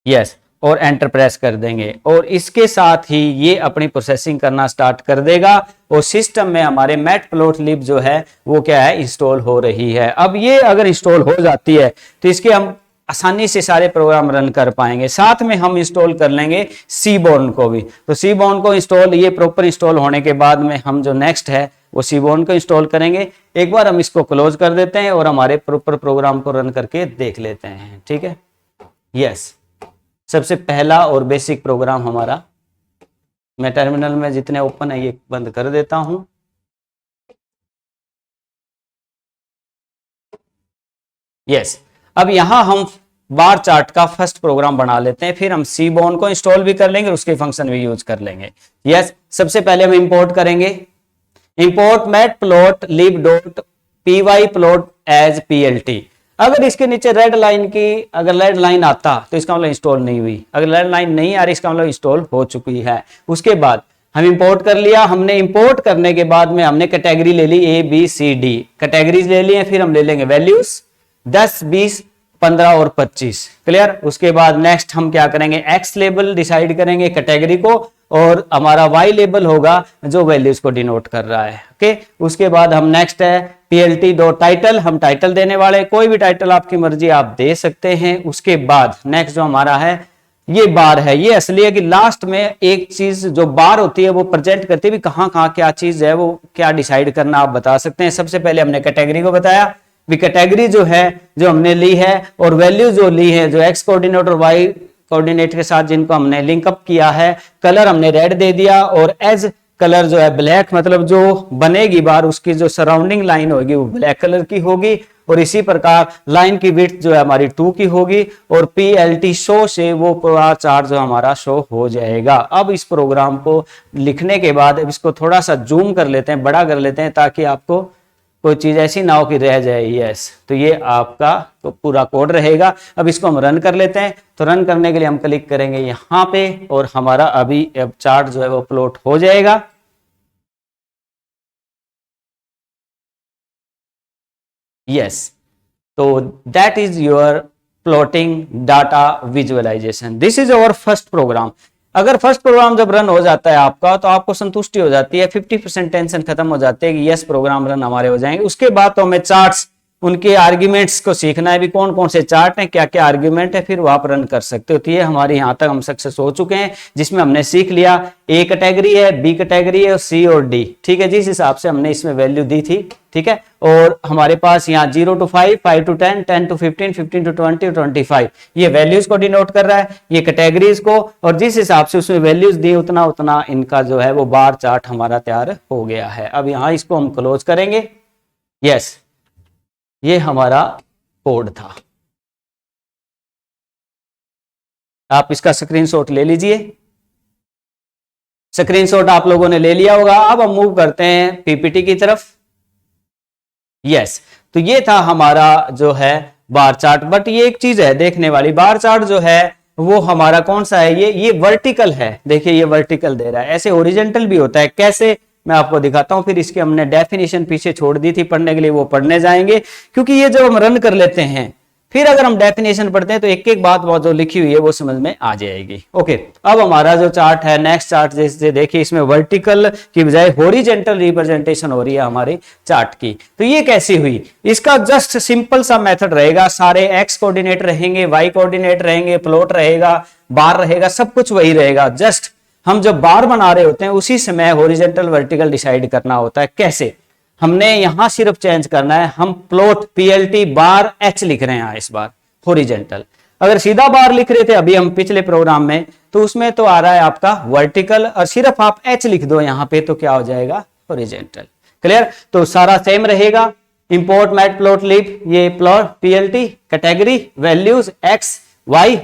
यस, और एंटर प्रेस कर देंगे। और इसके साथ ही ये अपनी प्रोसेसिंग करना स्टार्ट कर देगा और सिस्टम में हमारे मैटप्लोटलिब जो है वो क्या है, इंस्टॉल हो रही है। अब ये अगर इंस्टॉल हो जाती है तो इसके हम आसानी से सारे प्रोग्राम रन कर पाएंगे। साथ में हम इंस्टॉल कर लेंगे सीबोर्न को भी। तो सीबोर्न को इंस्टॉल, ये प्रॉपर इंस्टॉल होने के बाद में हम जो नेक्स्ट है वो सीबोर्न को इंस्टॉल करेंगे। एक बार हम इसको क्लोज कर देते हैं और हमारे प्रॉपर प्रोग्राम को रन करके देख लेते हैं। ठीक है, यस, सबसे पहला और बेसिक प्रोग्राम हमारा, मैं टर्मिनल में जितने ओपन है ये बंद कर देता हूं। यस, अब यहां हम बार चार्ट का फर्स्ट प्रोग्राम बना लेते हैं, फिर हम सीबोर्न को इंस्टॉल भी कर लेंगे और उसके फंक्शन भी यूज कर लेंगे। यस, सबसे पहले हम इंपोर्ट करेंगे, import matplotlib dot py plot as plt। अगर इसके नीचे रेड लाइन की, अगर रेड लाइन आता तो इसका मतलब इंस्टॉल नहीं हुई, अगर रेड लाइन नहीं आ रही इसका मतलब इंस्टॉल हो चुकी है। उसके बाद हम इंपोर्ट कर लिया, हमने इंपोर्ट करने के बाद में हमने कैटेगरी ले ली ABCD, कैटेगरीज ले ली है। फिर हम ले लेंगे वैल्यूज 10 20 15 और 25, क्लियर। उसके बाद नेक्स्ट हम क्या करेंगे, एक्स लेबल डिसाइड करेंगे कैटेगरी को, और हमारा वाई लेबल होगा जो वैल्यूज को डिनोट कर रहा है। ओके, उसके बाद हम नेक्स्ट है plt डॉट टाइटल, हम टाइटल देने वाले, कोई भी टाइटल आपकी मर्जी आप दे सकते हैं। उसके बाद नेक्स्ट जो हमारा है ये बार है, ये असली है कि लास्ट में एक चीज जो बार होती है वो प्रेजेंट करती है कहां कहां क्या चीज है, वो क्या डिसाइड करना आप बता सकते हैं। सबसे पहले हमने कैटेगरी को बताया, भी कैटेगरी जो है जो हमने ली है और वैल्यू जो ली है, जो एक्स कोऑर्डिनेट और वाई कोऑर्डिनेट के साथ जिनको हमने लिंकअप किया है, कलर हमने रेड दे दिया और एज कलर जो है ब्लैक, मतलब जो बनेगी बार उसकी जो सराउंडिंग लाइन होगी वो ब्लैक कलर की होगी। और इसी प्रकार लाइन की विड्थ जो है हमारी 2 की होगी और PLT शो से वो पूरा चार्ट जो हमारा शो हो जाएगा। अब इस प्रोग्राम को लिखने के बाद इसको थोड़ा सा जूम कर लेते हैं, बड़ा कर लेते हैं, ताकि आपको कोई चीज ऐसी ना हो कि रह जाए। यस, तो ये आपका तो पूरा कोड रहेगा। अब इसको हम रन कर लेते हैं। तो रन करने के लिए हम क्लिक करेंगे यहां पे और हमारा अभी अब चार्ट जो है वो प्लॉट हो जाएगा। यस, तो that is your plotting data visualization. This is our first program. अगर फर्स्ट प्रोग्राम जब रन हो जाता है आपका तो आपको संतुष्टि हो जाती है, 50% टेंशन खत्म हो जाती है कि यस प्रोग्राम रन हमारे हो जाएंगे। उसके बाद तो हमें चार्ट्स, उनके आर्ग्यूमेंट्स को सीखना है भी कौन कौन से चार्ट हैं, क्या क्या आर्ग्यूमेंट है, फिर वो आप रन कर सकते हो। तो ये हमारे यहाँ तक हम सक्सेस हो चुके हैं, जिसमें हमने सीख लिया ए कैटेगरी है, बी कैटेगरी है और सी और डी। ठीक है, जिस हिसाब से हमने इसमें वैल्यू दी थी। ठीक है, और हमारे पास यहाँ 0 to 5, 5 to 10, 10 to 15, 15 to 20, 25 ये वैल्यूज को डिनोट कर रहा है, ये कैटेगरीज को, और जिस हिसाब से उसमें वैल्यूज दी उतना उतना इनका जो है वो बार चार्ट हमारा तैयार हो गया है। अब यहाँ इसको हम क्लोज करेंगे। यस, ये हमारा कोड था। आप इसका स्क्रीनशॉट ले लीजिए। स्क्रीनशॉट आप लोगों ने ले लिया होगा। अब हम मूव करते हैं पीपीटी की तरफ। यस, तो ये था हमारा जो है बार चार्ट। बट ये एक चीज है देखने वाली, बार चार्ट जो है वो हमारा कौन सा है, ये वर्टिकल है। देखिए ये वर्टिकल दे रहा है, ऐसे ओरिजेंटल भी होता है। कैसे, मैं आपको दिखाता हूं। फिर इसके हमने डेफिनेशन पीछे छोड़ दी थी पढ़ने के लिए, वो पढ़ने जाएंगे, क्योंकि ये जब हम रन कर लेते हैं फिर अगर हम डेफिनेशन पढ़ते हैं तो एक एक बात जो लिखी हुई है वो समझ में आ जाएगी। ओके, अब हमारा जो चार्ट है नेक्स्ट चार्ट, जैसे देखिए इसमें वर्टिकल की बजाय हॉरिजॉन्टल रिप्रेजेंटेशन हो रही है हमारे चार्ट की। तो ये कैसी हुई, इसका जस्ट सिंपल सा मेथड रहेगा। सारे एक्स कोऑर्डिनेट रहेंगे, वाई कोऑर्डिनेट रहेंगे, प्लॉट रहेगा, बार रहेगा, सब कुछ वही रहेगा। जस्ट हम जब बार बना रहे होते हैं उसी समय हॉरिजॉन्टल वर्टिकल डिसाइड करना होता है। कैसे, हमने यहां सिर्फ चेंज करना है, हम प्लॉट PLT बार H लिख रहे हैं इस बार हॉरिजॉन्टल। अगर सीधा बार लिख रहे थे अभी हम पिछले प्रोग्राम में, तो उसमें तो आ रहा है आपका वर्टिकल, और सिर्फ आप H लिख दो यहां पे तो क्या हो जाएगा, हॉरिजॉन्टल। क्लियर, तो सारा सेम रहेगा। इंपोर्ट मैटप्लोटलिब, ये plot PLT category values X Y,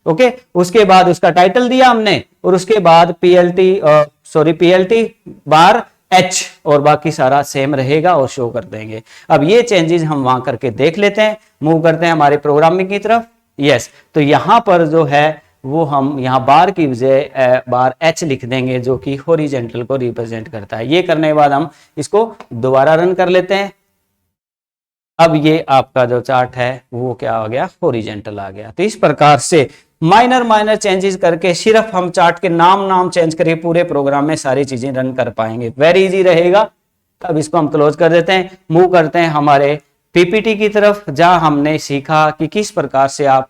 okay. उसके बाद उसका टाइटल दिया हमने और उसके बाद पीएलटी बार एच और बाकी सारा सेम रहेगा और शो कर देंगे। अब ये चेंजेस हम वहां करके देख लेते हैं, मूव करते हैं हमारे प्रोग्रामिंग की तरफ। यस, तो यहां पर जो है वो हम यहां बार की बजाय बार एच लिख देंगे जो कि हॉरिजॉन्टल को रिप्रेजेंट करता है। ये करने के बाद हम इसको दोबारा रन कर लेते हैं। अब ये आपका जो चार्ट है वो क्या आ गया, हॉरिजॉन्टल आ गया। तो इस प्रकार से माइनर चेंजेस करके सिर्फ हम चार्ट के नाम चेंज करके पूरे प्रोग्राम में सारी चीजें रन कर पाएंगे, वेरी इजी रहेगा। अब इसको हम क्लोज कर देते हैं, मूव करते हैं हमारे पीपीटी की तरफ, जहां हमने सीखा कि किस प्रकार से आप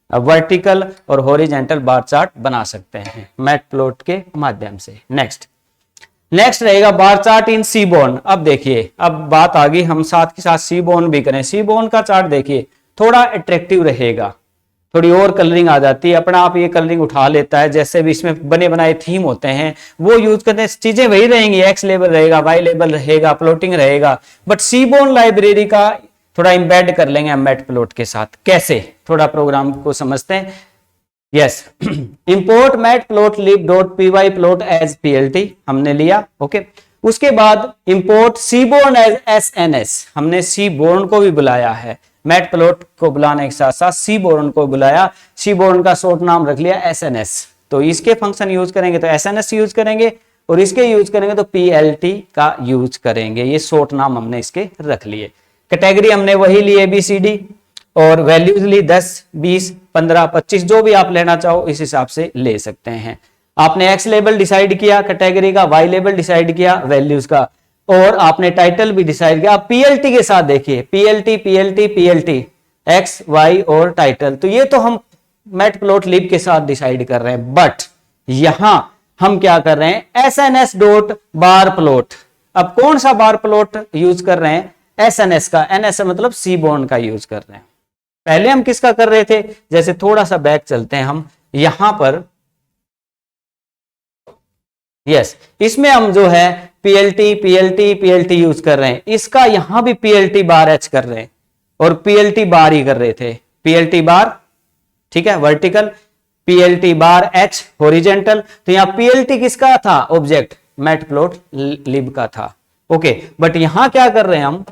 वर्टिकल और हॉरिजॉन्टल बार चार्ट बना सकते हैं मैटप्लॉट के माध्यम से। नेक्स्ट रहेगा बार चार्ट इन सीबोर्न। अब देखिए, अब बात आ गई, हम साथ के साथ सीबोर्न भी करें। सीबोर्न का चार्ट देखिए थोड़ा अट्रैक्टिव रहेगा, थोड़ी और कलरिंग आ जाती है, अपना आप ये कलरिंग उठा लेता है। जैसे भी इसमें बने बनाए थीम होते हैं वो यूज करते हैं, चीजें वही रहेंगी, एक्स लेबल रहेगा, वाई लेबल रहेगा, प्लॉटिंग रहेगा, बट सीबोर्न लाइब्रेरी का थोड़ा इंबेड कर लेंगे हम मैटप्लॉट के साथ। कैसे, थोड़ा प्रोग्राम को समझते हैं। Yes, import Matplotlib plot as PLT हमने लिया, ओके। उसके बाद इंपोर्ट सीबोर्न एज एसएनएस, हमने सीबोर्न को भी बुलाया है, मैटप्लॉट को बुलाने के साथ साथ सीबोर्न को बुलाया, सीबोर्न का शॉर्ट नाम रख लिया एसएनएस। तो इसके फंक्शन यूज करेंगे तो एसएनएस यूज करेंगे और इसके यूज करेंगे तो पीएलटी का यूज करेंगे। ये शॉर्ट नाम हमने इसके रख लिए। कैटेगरी हमने वही ली ABCD और वैल्यूज ली 10, 20, 15, 25, जो भी आप लेना चाहो इस हिसाब से ले सकते हैं। आपने एक्स लेबल डिसाइड किया कैटेगरी का, वाई लेबल डिसाइड किया वैल्यूज का, और आपने टाइटल भी डिसाइड किया। आप पीएलटी के साथ देखिए, पीएलटी एक्स वाई और टाइटल, तो ये तो हम मैटप्लोटलिब के साथ डिसाइड कर रहे हैं, बट यहां हम क्या कर रहे हैं, एसएनएस डॉट बार प्लॉट। अब कौन सा बार प्लॉट यूज कर रहे हैं, एसएनएस का, एनएस मतलब सीबोर्न का यूज कर रहे हैं। पहले हम किसका कर रहे थे, जैसे थोड़ा सा बैक चलते हैं हम यहां पर। यस, इसमें हम जो है पीएलटी यूज कर रहे हैं, इसका यहां भी पीएलटी बार एच कर रहे हैं और पीएलटी बार ही कर रहे थे, पीएलटी बार, ठीक है, वर्टिकल, पीएलटी बार एच हॉरिजॉन्टल। तो यहां पीएलटी किसका था, ऑब्जेक्ट मैटप्लोटलिब का था, ओके। बट यहां क्या कर रहे हैं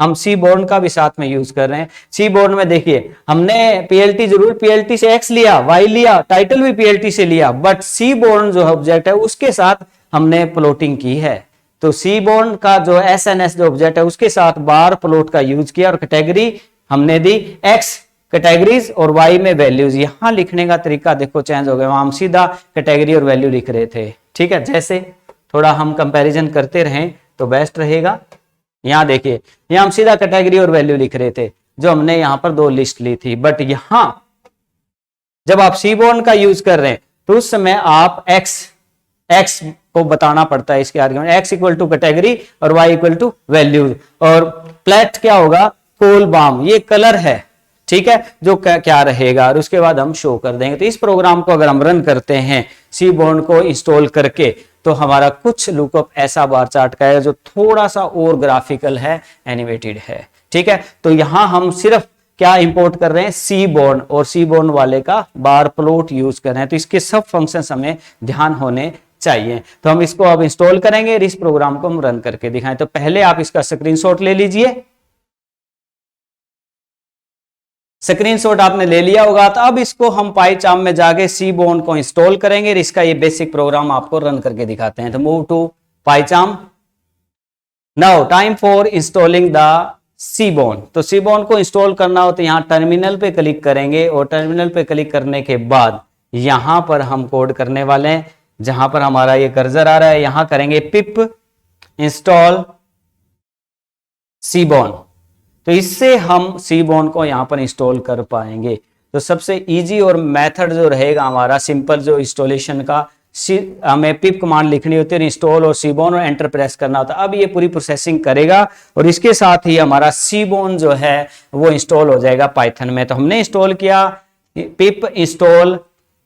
हम सीबोर्न का भी साथ में यूज कर रहे हैं। सीबोर्न में देखिए हमने पीएलटी जरूर पीएलटी से एक्स लिया, वाई लिया, टाइटल भी पीएलटी से लिया, बट सीबोर्न जो ऑब्जेक्ट है उसके साथ हमने प्लॉटिंग की है। तो सीबोर्न का जो एसएनएस जो ऑब्जेक्ट है उसके साथ बार प्लॉट का यूज किया और कैटेगरी हमने दी एक्स कैटेगरीज और वाई में वैल्यूज। यहां लिखने का तरीका देखो चेंज हो गया, वहां हम सीधा कैटेगरी और वैल्यू लिख रहे थे, ठीक है। जैसे थोड़ा हम कंपैरिजन करते रहें तो बेस्ट रहेगा। यहां देखिए, यहां हम सीधा कैटेगरी और वैल्यू लिख रहे थे, जो हमने यहां पर दो लिस्ट ली थी, बट यहां जब आप सीबोर्न का यूज कर रहे हैं तो उस समय आप एक्स को बताना पड़ता है, इसके argument X equal to category और वाई इक्वल टू वैल्यू, और प्लेट क्या होगा, कोलबाम, ये कलर है, ठीक है, जो क्या रहेगा, और उसके बाद हम शो कर देंगे। तो इस प्रोग्राम को अगर हम रन करते हैं सीबोर्न को इंस्टॉल करके, तो हमारा कुछ लुकअप ऐसा बार चार्ट का है जो थोड़ा सा और ग्राफिकल है, एनिमेटेड है, ठीक है। तो यहां हम सिर्फ क्या इंपोर्ट कर रहे हैं, सीबोर्न, और सीबोर्न वाले का बार प्लॉट यूज कर रहे हैं। तो इसके सब फंक्शंस हमें ध्यान होने चाहिए। तो हम इसको अब इंस्टॉल करेंगे, इस प्रोग्राम को हम रन करके दिखाएं। तो पहले आप इसका स्क्रीनशॉट ले लीजिए। स्क्रीनशॉट आपने ले लिया होगा, तो अब इसको हम पाइचार्म में जाके सीबोर्न को इंस्टॉल करेंगे, इसका ये बेसिक प्रोग्राम आपको रन करके दिखाते हैं। तो move to PyCharm. Now time for installing the Seaborn. तो सीबोर्न को इंस्टॉल करना हो तो यहां टर्मिनल पे क्लिक करेंगे, और टर्मिनल पे क्लिक करने के बाद यहां पर हम कोड करने वाले हैं, जहां पर हमारा ये कर्सर आ रहा है, यहां करेंगे पिप इंस्टॉल सीबोर्न। तो इससे हम सीबोर्न को यहां पर इंस्टॉल कर पाएंगे। तो सबसे इजी और मेथड जो रहेगा हमारा सिंपल जो इंस्टॉलेशन का, हमें पिप कमांड लिखनी होती है, इंस्टॉल और सीबोर्न और एंटर प्रेस करना होता है। अब ये पूरी प्रोसेसिंग करेगा और इसके साथ ही हमारा सीबोर्न जो है वो इंस्टॉल हो जाएगा पाइथन में। तो हमने इंस्टॉल किया पिप इंस्टॉल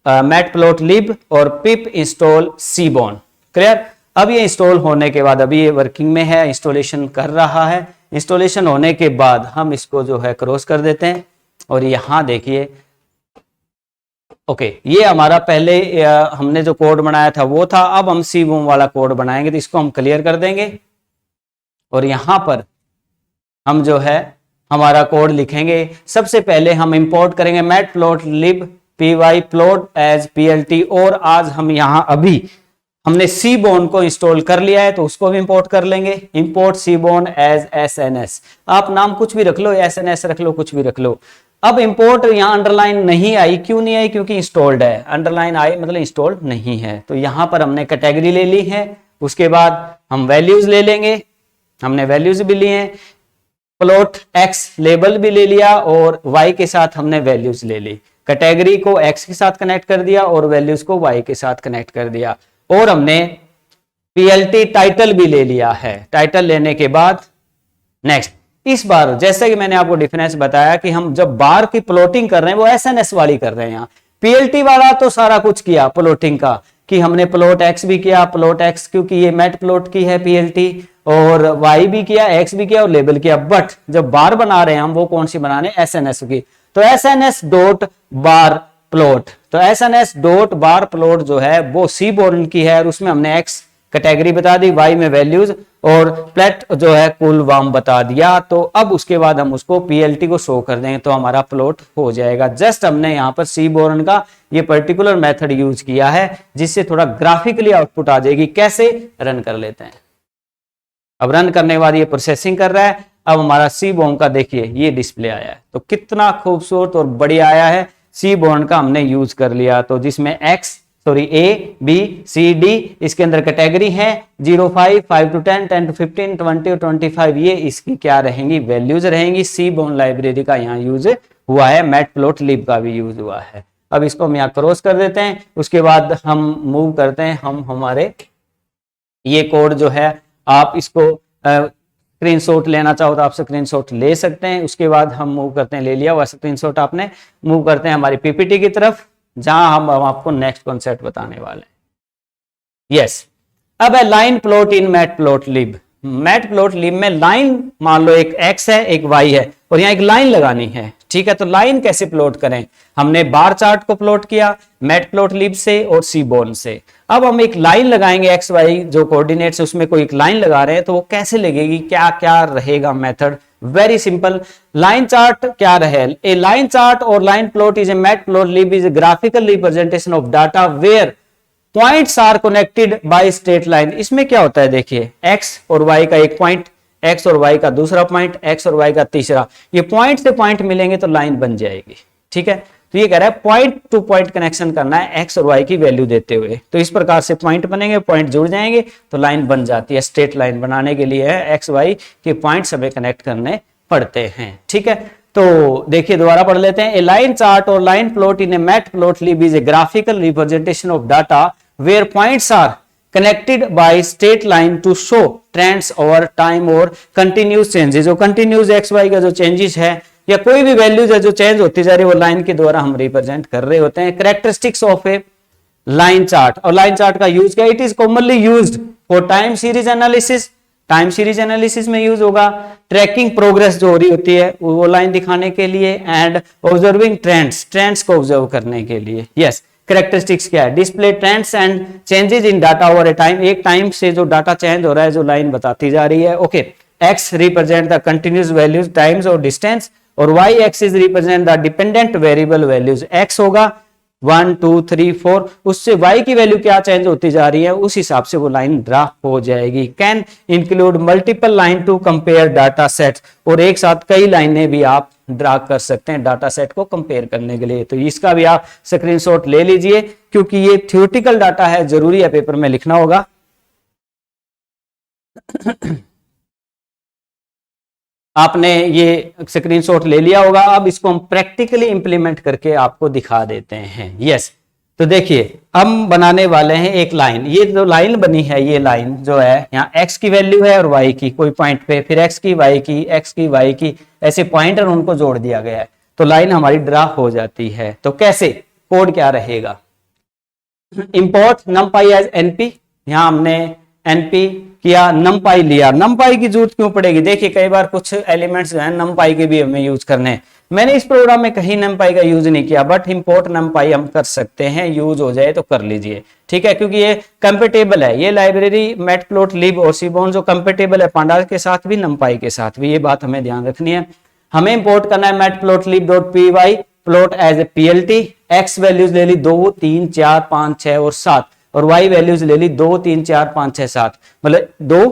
मैटप्लोटलिब और पिप इंस्टॉल सीबोर्न, क्लियर। अब ये इंस्टॉल होने के बाद अभी ये वर्किंग में है, इंस्टॉलेशन कर रहा है। इंस्टॉलेशन होने के बाद हम इसको जो है क्रॉस कर देते हैं और यहां देखिए ओके, ये हमारा पहले हमने जो कोड बनाया था वो था। अब हम सी बूम वाला कोड बनाएंगे, तो इसको हम क्लियर कर देंगे और यहां पर हम जो है हमारा कोड लिखेंगे। सबसे पहले हम इंपोर्ट करेंगे matplotlib py plot as plt, और आज हम यहां अभी हमने सीबोर्न को इंस्टॉल कर लिया है तो उसको भी इंपोर्ट कर लेंगे। इंपोर्ट सीबोर्न एज एसएनएस, आप नाम कुछ भी रख लो, एसएनएस रख लो, कुछ भी रख लो। अब इंपोर्ट यहां अंडरलाइन नहीं आई, क्यों नहीं आई? क्योंकि इंस्टॉल्ड है। अंडरलाइन आई मतलब इंस्टॉल्ड नहीं है। तो यहां पर हमने कैटेगरी ले ली है, उसके बाद हम वैल्यूज ले लेंगे, हमने वैल्यूज भी लिए हैं, प्लॉट एक्स लेबल भी ले लिया और वाई के साथ हमने वैल्यूज ले ली। कैटेगरी को एक्स के साथ कनेक्ट कर दिया और वैल्यूज को वाई के साथ कनेक्ट कर दिया, और हमने पीएलटी टाइटल भी ले लिया है। टाइटल लेने के बाद नेक्स्ट, इस बार जैसे कि मैंने आपको डिफरेंस बताया कि हम जब बार की प्लॉटिंग कर रहे हैं वो एसएनएस वाली कर रहे हैं। यहाँ पीएलटी वाला तो सारा कुछ किया प्लॉटिंग का, कि हमने प्लॉट एक्स भी किया, प्लॉट एक्स क्योंकि ये मैट प्लॉट की है पीएलटी, और वाई भी किया, एक्स भी किया और लेबल किया। बट जब बार बना रहे हैं हम, वो कौन सी बनाने? एसएनएस की। तो एसएनएस डॉट बार प्लॉट, तो एसएनएस डॉट बार प्लॉट जो है वो सीबोर्न की है और उसमें हमने एक्स कैटेगरी बता दी, वाई में वैल्यूज और प्लेट जो है कुल वाम बता दिया। तो अब उसके बाद हम उसको पीएलटी को शो कर देंगे तो हमारा प्लॉट हो जाएगा। जस्ट हमने यहाँ पर सीबोर्न का ये पर्टिकुलर मेथड यूज किया है जिससे थोड़ा ग्राफिकली आउटपुट आ जाएगी। कैसे? रन कर लेते हैं। अब रन करने के बाद ये प्रोसेसिंग कर रहा है। अब हमारा सीबोर्न का देखिए ये डिस्प्ले आया है, तो कितना खूबसूरत और बढ़िया आया है। सीबोर्न का हमने यूज कर लिया, तो जिसमें ए बी सी डी, इसके अंदर कैटेगरी है 05, 5 to 10, 10 to 15, 20 और 25, ये इसकी क्या रहेंगी? वैल्यूज रहेंगी। सीबोर्न लाइब्रेरी का यहाँ यूज हुआ है, मैटप्लोटलिब का भी यूज हुआ है। अब इसको हम यहाँ क्रॉस कर देते हैं, उसके बाद हम मूव करते हैं। हम हमारे ये कोड जो है, आप इसको स्क्रीनशॉट लेना चाहो तो आप स्क्रीनशॉट ले सकते हैं। उसके बाद हम मूव करते हैं, ले लिया वह स्क्रीनशॉट आपने, मूव करते हैं हमारी पीपीटी की तरफ, जहां हम आपको नेक्स्ट कॉन्सेप्ट बताने वाले हैं। यस, अब है लाइन प्लॉट इन मैटप्लोटलिब। मैटप्लोटलिब में लाइन, मान लो एक एक्स है एक वाई है और यहाँ एक लाइन लगानी है, ठीक है। तो लाइन कैसे प्लॉट करें? हमने बार चार्ट को प्लॉट किया मैटप्लोटलिब से और सीबोर्न से। अब हम एक लाइन लगाएंगे, एक्स वाई जो कोऑर्डिनेट्स है उसमें कोई एक लाइन लगा रहे हैं, तो वो कैसे लगेगी, क्या क्या रहेगा method? Very simple. Line chart क्या रहे? ए लाइन चार्ट और line plot is a matplotlib is a graphical representation of data where points are connected by straight line. इसमें क्या होता है देखिए, एक्स और वाई का एक पॉइंट, एक्स और वाई का दूसरा पॉइंट, एक्स और वाई का तीसरा, ये पॉइंट से पॉइंट मिलेंगे तो लाइन बन जाएगी, ठीक है। तो ये कह रहा है पॉइंट टू पॉइंट कनेक्शन करना है एक्स और वाई की वैल्यू देते हुए। तो इस प्रकार से पॉइंट बनेंगे, पॉइंट जुड़ जाएंगे तो लाइन बन जाती है। स्ट्रेट लाइन बनाने के लिए है एक्स वाई के पॉइंट हमें कनेक्ट करने पड़ते हैं, ठीक है। तो देखिए दोबारा पढ़ लेते हैं। ए लाइन चार्ट और line plot in a matplotlib is a graphical representation of data where points are connected by straight line to show trends over time और continuous changes। जो continuous x y का जो changes है या कोई भी values है जो चेंज होती जा रही है वो लाइन के द्वारा हम रिप्रेजेंट कर रहे होते हैं। Characteristics of A line chart, और लाइन चार्ट का यूज क्या? It is commonly used for time series analysis, time series analysis में यूज होगा। ट्रैकिंग प्रोग्रेस जो हो रही होती है वो लाइन दिखाने के लिए, एंड ऑब्जर्विंग ट्रेंड्स, ट्रेंड्स को ऑब्जर्व करने के लिए। यस, कैरेक्टरिस्टिक्स क्या है? Display trends and changes in data over A time, एक टाइम से जो डाटा चेंज हो रहा है जो लाइन बताती जा रही है। Okay, X represent the continuous values times और डिस्टेंस, और Y axis represent the dependent variable values. X होगा 1 2 3 4, उससे वाई की वैल्यू क्या चेंज होती जा रही है उस हिसाब से वो लाइन ड्रा हो जाएगी। Can include multiple line to compare data set, और एक साथ कई लाइनें भी आप ड्रा कर सकते हैं डाटा सेट को कंपेयर करने के लिए। तो इसका भी आप स्क्रीनशॉट ले लीजिए क्योंकि ये थ्योरेटिकल डाटा है, जरूरी है पेपर में लिखना होगा। आपने ये स्क्रीनशॉट ले लिया होगा। अब इसको हम प्रैक्टिकली इंप्लीमेंट करके आपको दिखा देते हैं। यस, तो देखिए हम बनाने वाले हैं एक लाइन। ये जो लाइन बनी है, ये लाइन जो है यहाँ x की वैल्यू है और y की कोई पॉइंट पे, फिर x की y की, x की y की, ऐसे पॉइंटर उनको जोड़ दिया गया है तो लाइन हमारी ड्रा हो जाती है। तो कैसे? कोड क्या रहेगा? इंपोर्ट numpy एज np, यहाँ हमने एनपी किया, नमपाई लिया, नमपाई की जरूरत क्यों पड़ेगी? देखिए कई बार कुछ एलिमेंट्स जो है नमपाई के भी हमें यूज करने हैं। मैंने इस प्रोग्राम में कहीं नमपाई का यूज नहीं किया, बट इंपोर्ट नमपाई हम कर सकते हैं, यूज हो जाए तो कर लीजिए, ठीक है, क्योंकि ये कंपेटेबल है, ये लाइब्रेरी मैटप्लोटलिब और सीबोन जो कंपेटेबल है पांडास के साथ भी, नमपाई के साथ भी, ये बात हमें ध्यान रखनी है। हमें इंपोर्ट करना है Matplotlib plot as a PLT, x values ले ली 2 3 4 5 6 और 7, और वाई वैल्यूज ले ली 2 3 4 5 6 7, मतलब 2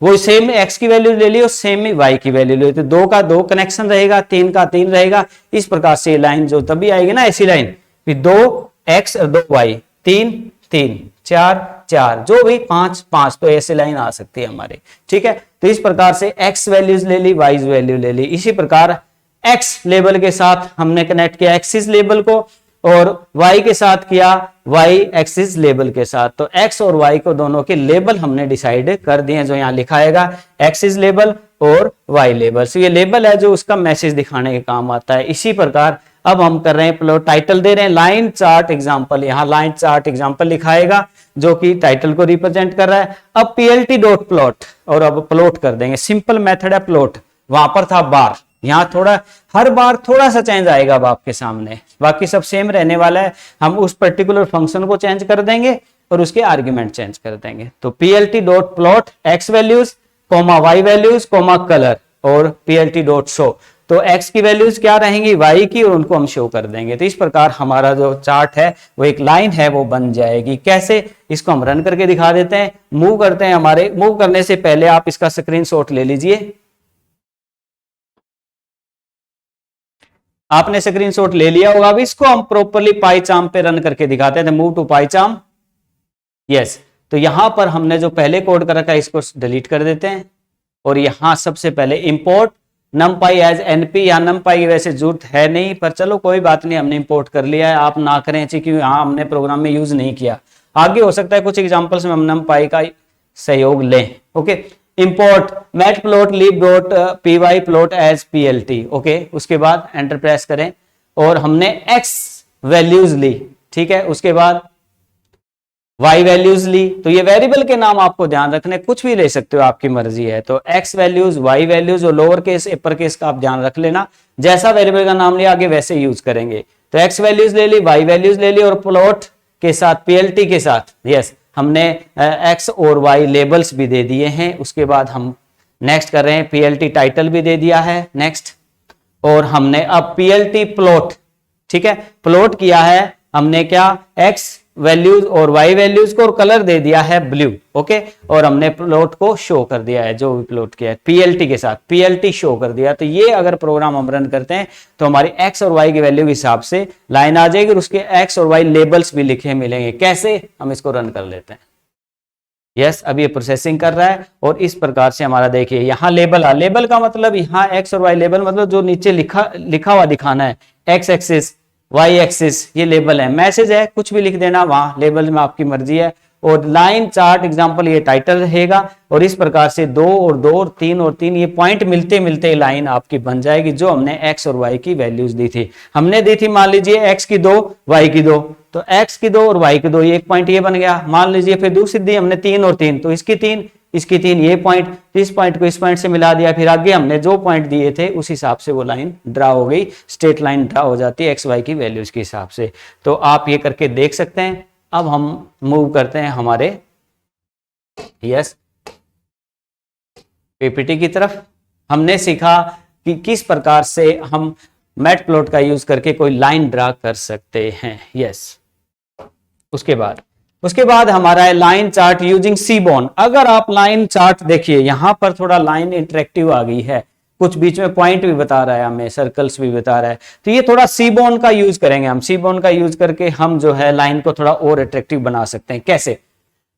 वो सेम एक्स की वैल्यू ले ली और सेम ही वाई की वैल्यू ले ली, तो 2 का 2 कनेक्शन रहेगा, 3 का 3 रहेगा। इस प्रकार से लाइन जो तभी आएगी ना ऐसी लाइन, फिर 2 एक्स और 2 वाई, 3 3 4 4 जो भी 5 5, तो ऐसी लाइन आ सकती है हमारी, ठीक है। तो इस प्रकार से एक्स वैल्यूज ले ली, वाई वैल्यू ले ली। इसी प्रकार एक्स लेबल के साथ हमने कनेक्ट किया एक्सिस लेबल को, और y के साथ किया y एक्सिस लेबल के साथ, तो x और y को दोनों के लेबल हमने डिसाइड कर दिए, जो यहाँ लिखाएगा एक्सिस लेबल और y लेबल। तो ये लेबल है जो उसका मैसेज दिखाने के काम आता है। इसी प्रकार अब हम कर रहे हैं प्लॉट, टाइटल दे रहे हैं लाइन चार्ट एग्जांपल, यहाँ लाइन चार्ट एग्जांपल लिखाएगा जो कि टाइटल को रिप्रेजेंट कर रहा है। अब plt.plot और अब प्लॉट कर देंगे, सिंपल मेथड है प्लॉट, वहां पर था बार, यहाँ थोड़ा हर बार थोड़ा सा चेंज आएगा अब आपके सामने, बाकी सब सेम रहने वाला है। हम उस पर्टिकुलर फंक्शन को चेंज कर देंगे और उसके आर्ग्यूमेंट चेंज कर देंगे। तो plt.plot x values comma y values comma colour और plt.show, तो x की वैल्यूज क्या रहेंगी y की, और उनको हम शो कर देंगे। तो इस प्रकार हमारा जो चार्ट है वो एक लाइन है वो बन जाएगी। कैसे, इसको हम रन करके दिखा देते हैं। मूव करते हैं, हमारे मूव करने से पहले आप इसका स्क्रीनशॉट ले लीजिए। आपने स्क्रीनशॉट ले लिया होगा। अब इसको हम प्रॉपर्ली पाईचार्म पे रन करके दिखाते हैं। Move to PyCharm, yes. तो यहां पर हमने जो पहले कोड कर रखा है इसको डिलीट कर देते हैं, और यहां सबसे पहले इंपोर्ट numpy एज एनपी, या numpy की वैसे जरूरत है नहीं, पर चलो कोई बात नहीं, हमने इंपोर्ट कर लिया है, आप ना करें क्योंकि यहाँ हमने प्रोग्राम में यूज नहीं किया। आगे हो सकता है कुछ एग्जांपल्स में हम numpy का सहयोग लें। Okay, import matplotlib.py plot as plt, okay. उसके बाद एंटर प्रेस करें और हमने x वैल्यूज ली, ठीक है, उसके बाद y वैल्यूज ली। तो ये वेरिएबल के नाम आपको ध्यान रखने, कुछ भी ले सकते हो, आपकी मर्जी है। तो x वैल्यूज, y वैल्यूज और लोअर केस अपर केस का आप ध्यान रख लेना, जैसा वेरिएबल का नाम लिया आगे वैसे यूज करेंगे। तो x वैल्यूज ले ली, y वैल्यूज ले ली, और प्लॉट के साथ plt के साथ, यस, हमने x और y लेबल्स भी दे दिए हैं। उसके बाद हम नेक्स्ट कर रहे हैं, plt टाइटल भी दे दिया है, नेक्स्ट। और हमने अब plt प्लॉट, ठीक है, प्लॉट किया है हमने क्या, x वैल्यूज और y वैल्यूज को, और कलर दे दिया है ब्लू, ओके। और हमने प्लॉट को शो कर दिया है, जो भी प्लॉट किया है plt के साथ, plt शो कर दिया। तो ये अगर प्रोग्राम हम रन करते हैं तो हमारी x और y की वैल्यू के हिसाब से लाइन आ जाएगी, और उसके x और y लेबल्स भी लिखे मिलेंगे। कैसे, हम इसको रन कर लेते हैं। यस, अब ये प्रोसेसिंग कर रहा है, और इस प्रकार से हमारा देखिए यहाँ लेबल आ, लेबल का मतलब यहाँ x और y लेबल मतलब जो नीचे लिखा हुआ दिखाना है, x एक्सिस y एक्सिस, ये लेबल है। मैसेज है, कुछ भी लिख देना वहां, लेबल में आपकी मर्जी है। और लाइन चार्ट एग्जांपल ये टाइटल रहेगा, और इस प्रकार से 2 और 2 और 3 और 3 ये पॉइंट मिलते मिलते लाइन आपकी बन जाएगी, जो हमने x और y की वैल्यूज दी थी। हमने दी थी मान लीजिए x की 2 y की 2, तो x की 2 और y की 2, ये एक पॉइंट ये बन गया। मान लीजिए फिर दूसरी दी हमने 3 और 3, तो इसकी 3 इसकी 3, ये पॉइंट, इस पॉइंट को इस पॉइंट से मिला दिया। फिर आगे हमने जो पॉइंट दिए थे उस हिसाब से वो लाइन ड्रा हो गई, स्ट्रेट लाइन ड्रा हो जाती है एक्स वाई की वैल्यूज के हिसाब से। तो आप ये करके देख सकते हैं। अब हम मूव करते हैं हमारे यस पीपीटी की तरफ। हमने सीखा कि किस प्रकार से हम मैटप्लॉट का यूज करके कोई लाइन ड्रा कर सकते हैं। यस, उसके बाद हमारा है लाइन चार्ट यूजिंग सीबोन। अगर आप लाइन चार्ट देखिए, यहां पर थोड़ा लाइन इंटरेक्टिव आ गई है, कुछ बीच में पॉइंट भी बता रहा है हमें, सर्कल्स भी बता रहा है। तो ये थोड़ा सीबोन का यूज करेंगे हम। सीबोन का यूज करके हम जो है लाइन को थोड़ा और अट्रैक्टिव बना सकते हैं। कैसे,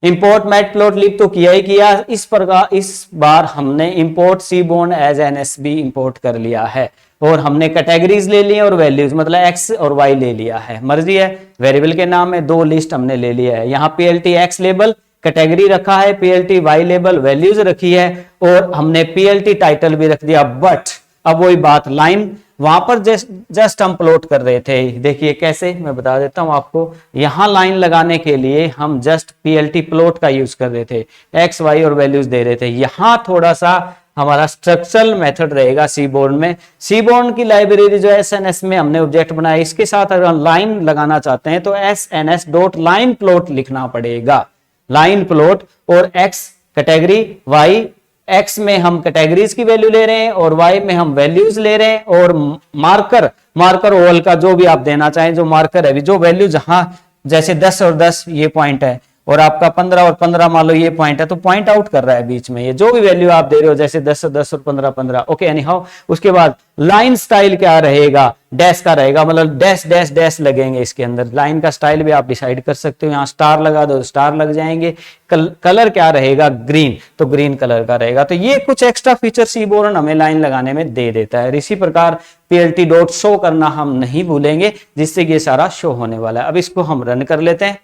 इंपोर्ट मैटप्लॉटलिब तो किया ही किया, इस प्रकार इस बार हमने इंपोर्ट सीबोन एज एनएसबी इंपोर्ट कर लिया है, और हमने कैटेगरीज ले ली और वैल्यूज मतलब x और y ले लिया है, मर्जी है। वेरिएबल के नाम में 2 लिस्ट हमने ले लिया है। यहाँ plt x लेबल कैटेगरी रखा है, plt y लेबल वैल्यूज रखी है, और हमने plt टाइटल भी रख दिया। बट अब वही बात, लाइन वहां पर जस्ट हम प्लॉट कर रहे थे। देखिए कैसे, मैं बता देता हूं आपको। यहां लाइन लगाने के लिए हम जस्ट पीएलटी प्लॉट का यूज कर रहे थे, एक्स वाई और वैल्यूज दे रहे थे। यहां थोड़ा सा हमारा स्ट्रक्चरल मेथड रहेगा सीबोर्न में। सीबोर्न की लाइब्रेरी जो एसएनएस में हमने ऑब्जेक्ट बनाया, इसके साथ अगर हम लाइन लगाना चाहते हैं तो एसएनएस डॉट लाइन प्लॉट लिखना पड़ेगा। लाइन प्लॉट और एक्स कैटेगरी, वाई एक्स में हम कैटेगरीज की वैल्यू ले रहे हैं और वाई में हम वैल्यूज ले रहे हैं, और मार्कर ओवल का जो भी आप देना चाहें, जो मार्कर है, जो वैल्यू जहां जैसे 10 और 10 ये पॉइंट है और आपका 15 और 15 मान लो ये पॉइंट है, तो पॉइंट आउट कर रहा है बीच में। ये जो भी वैल्यू आप दे रहे हो, जैसे 10 और 10 और 15 15, ओके एनी हाउ। उसके बाद लाइन स्टाइल क्या रहेगा, डैश का रहेगा, मतलब डैश डैश डैश लगेंगे इसके अंदर। लाइन का स्टाइल भी आप डिसाइड कर सकते हो, यहाँ स्टार लगा दो स्टार लग जाएंगे। कलर क्या रहेगा, ग्रीन, तो ग्रीन कलर का रहेगा। तो ये कुछ एक्स्ट्रा फीचर सीबोर्न हमें लाइन लगाने में दे देता है। इसी प्रकार पीएलटी डॉट शो करना हम नहीं भूलेंगे, जिससे ये सारा शो होने वाला है। अब इसको हम रन कर लेते हैं।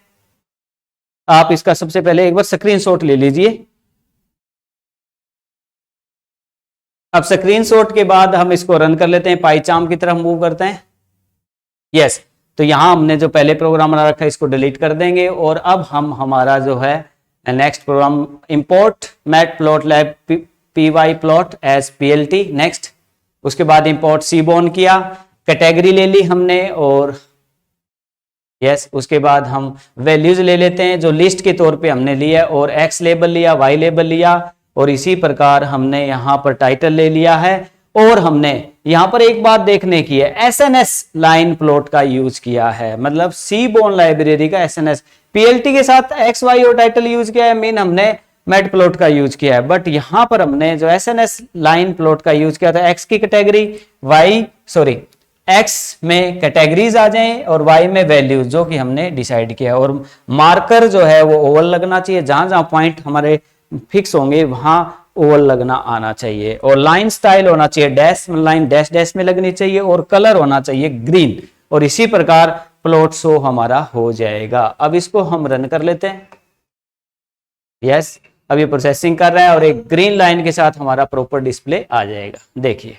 आप इसका सबसे पहले एक बार स्क्रीनशॉट ले लीजिए। अब स्क्रीनशॉट के बाद हम इसको रन कर लेते हैं, पाइचार्म की तरफ मूव करते हैं। यस, तो यहां हमने जो पहले प्रोग्राम बना रखा है इसको डिलीट कर देंगे, और अब हम हमारा जो है next program import matplotlib PY plot as PLT. Next, उसके बाद इंपोर्ट सीबोर्न किया, कैटेगरी ले ली हमने, और यस उसके बाद हम वैल्यूज ले लेते हैं जो लिस्ट के तौर पे हमने लिया, और एक्स लेबल लिया, वाई लेबल लिया, और इसी प्रकार हमने यहां पर टाइटल ले लिया है। और हमने यहां पर एक बात देखने की है, एसएनएस लाइन प्लॉट का यूज किया है, मतलब सीबोर्न लाइब्रेरी का एसएनएस। पीएलटी के साथ एक्स वाई और टाइटल यूज किया है, मीन हमने मैट प्लॉट का यूज किया है। बट यहां पर हमने जो एसएनएस लाइन प्लॉट का यूज किया था, एक्स की कैटेगरी, एक्स में कैटेगरीज आ जाएं और वाई में वैल्यूज, जो कि हमने डिसाइड किया। और मार्कर जो है वो ओवल लगना चाहिए, जहां जहां पॉइंट हमारे फिक्स होंगे वहां ओवल लगना आना चाहिए। और लाइन स्टाइल होना चाहिए डैश, लाइन डैश डैश में लगनी चाहिए, और कलर होना चाहिए ग्रीन। और इसी प्रकार प्लॉट शो हमारा हो जाएगा। अब इसको हम रन कर लेते हैं। यस, अब ये प्रोसेसिंग कर रहा है और एक ग्रीन लाइन के साथ हमारा प्रॉपर डिस्प्ले आ जाएगा। देखिए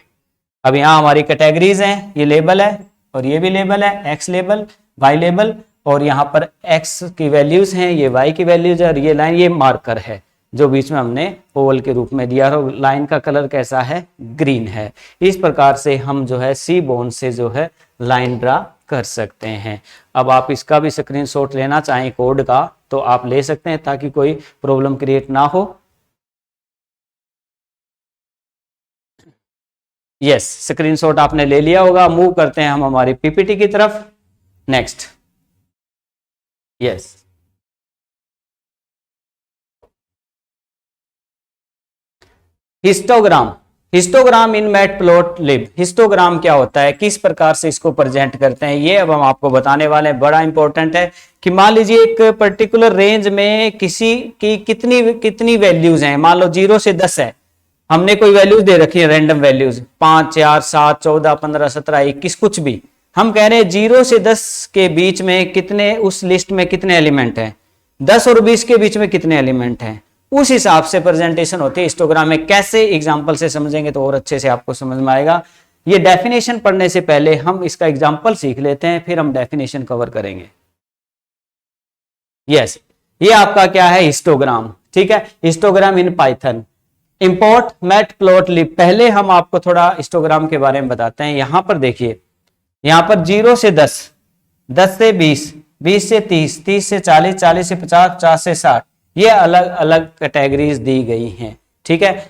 अब यहाँ हमारी कैटेगरीज हैं, ये लेबल है और ये भी लेबल है, एक्स लेबल, वाई लेबल, और यहाँ पर एक्स की वैल्यूज हैं, ये वाई की वैल्यूज है, और ये लाइन, ये मार्कर है जो बीच में हमने ओवल के रूप में दिया है। लाइन का कलर कैसा है, ग्रीन है। इस प्रकार से हम जो है सीबोर्न से जो है लाइन ड्रा कर सकते हैं। अब आप इसका भी स्क्रीनशॉट लेना चाहें कोड का तो आप ले सकते हैं, ताकि कोई प्रॉब्लम क्रिएट ना हो। यस, स्क्रीनशॉट आपने ले लिया होगा। मूव करते हैं हम हमारी पीपीटी की तरफ। नेक्स्ट, यस, हिस्टोग्राम इन मैटप्लॉटलिब। हिस्टोग्राम क्या होता है, किस प्रकार से इसको प्रेजेंट करते हैं, ये अब हम आपको बताने वाले हैं। बड़ा इंपॉर्टेंट है कि मान लीजिए एक पर्टिकुलर रेंज में किसी की कितनी वैल्यूज हैं, मान लो 0 से 10 है, हमने कोई वैल्यूज दे रखी है, रैंडम वैल्यूज 5 4 7 14 15 17 21 कुछ भी। हम कह रहे हैं 0 से 10 के बीच में कितने, उस लिस्ट में कितने एलिमेंट हैं, 10 और 20 के बीच में कितने एलिमेंट हैं, उस हिसाब से प्रेजेंटेशन होती है हिस्टोग्राम में। कैसे, एग्जांपल से समझेंगे तो और अच्छे से आपको समझ में आएगा। ये डेफिनेशन पढ़ने से पहले हम इसका एग्जांपल सीख लेते हैं, फिर हम डेफिनेशन कवर करेंगे। यस, ये आपका क्या है, हिस्टोग्राम। ठीक है, histogram in Python. Import matplotlib. पहले हम आपको थोड़ा हिस्टोग्राम के बारे में बताते हैं। यहां पर देखिए, यहां पर 0 से 10, 10 से 20, 20 से 30, 30 से 40, 40 से 50, 50 से 60, ये अलग अलग कैटेगरीज दी गई हैं। ठीक है,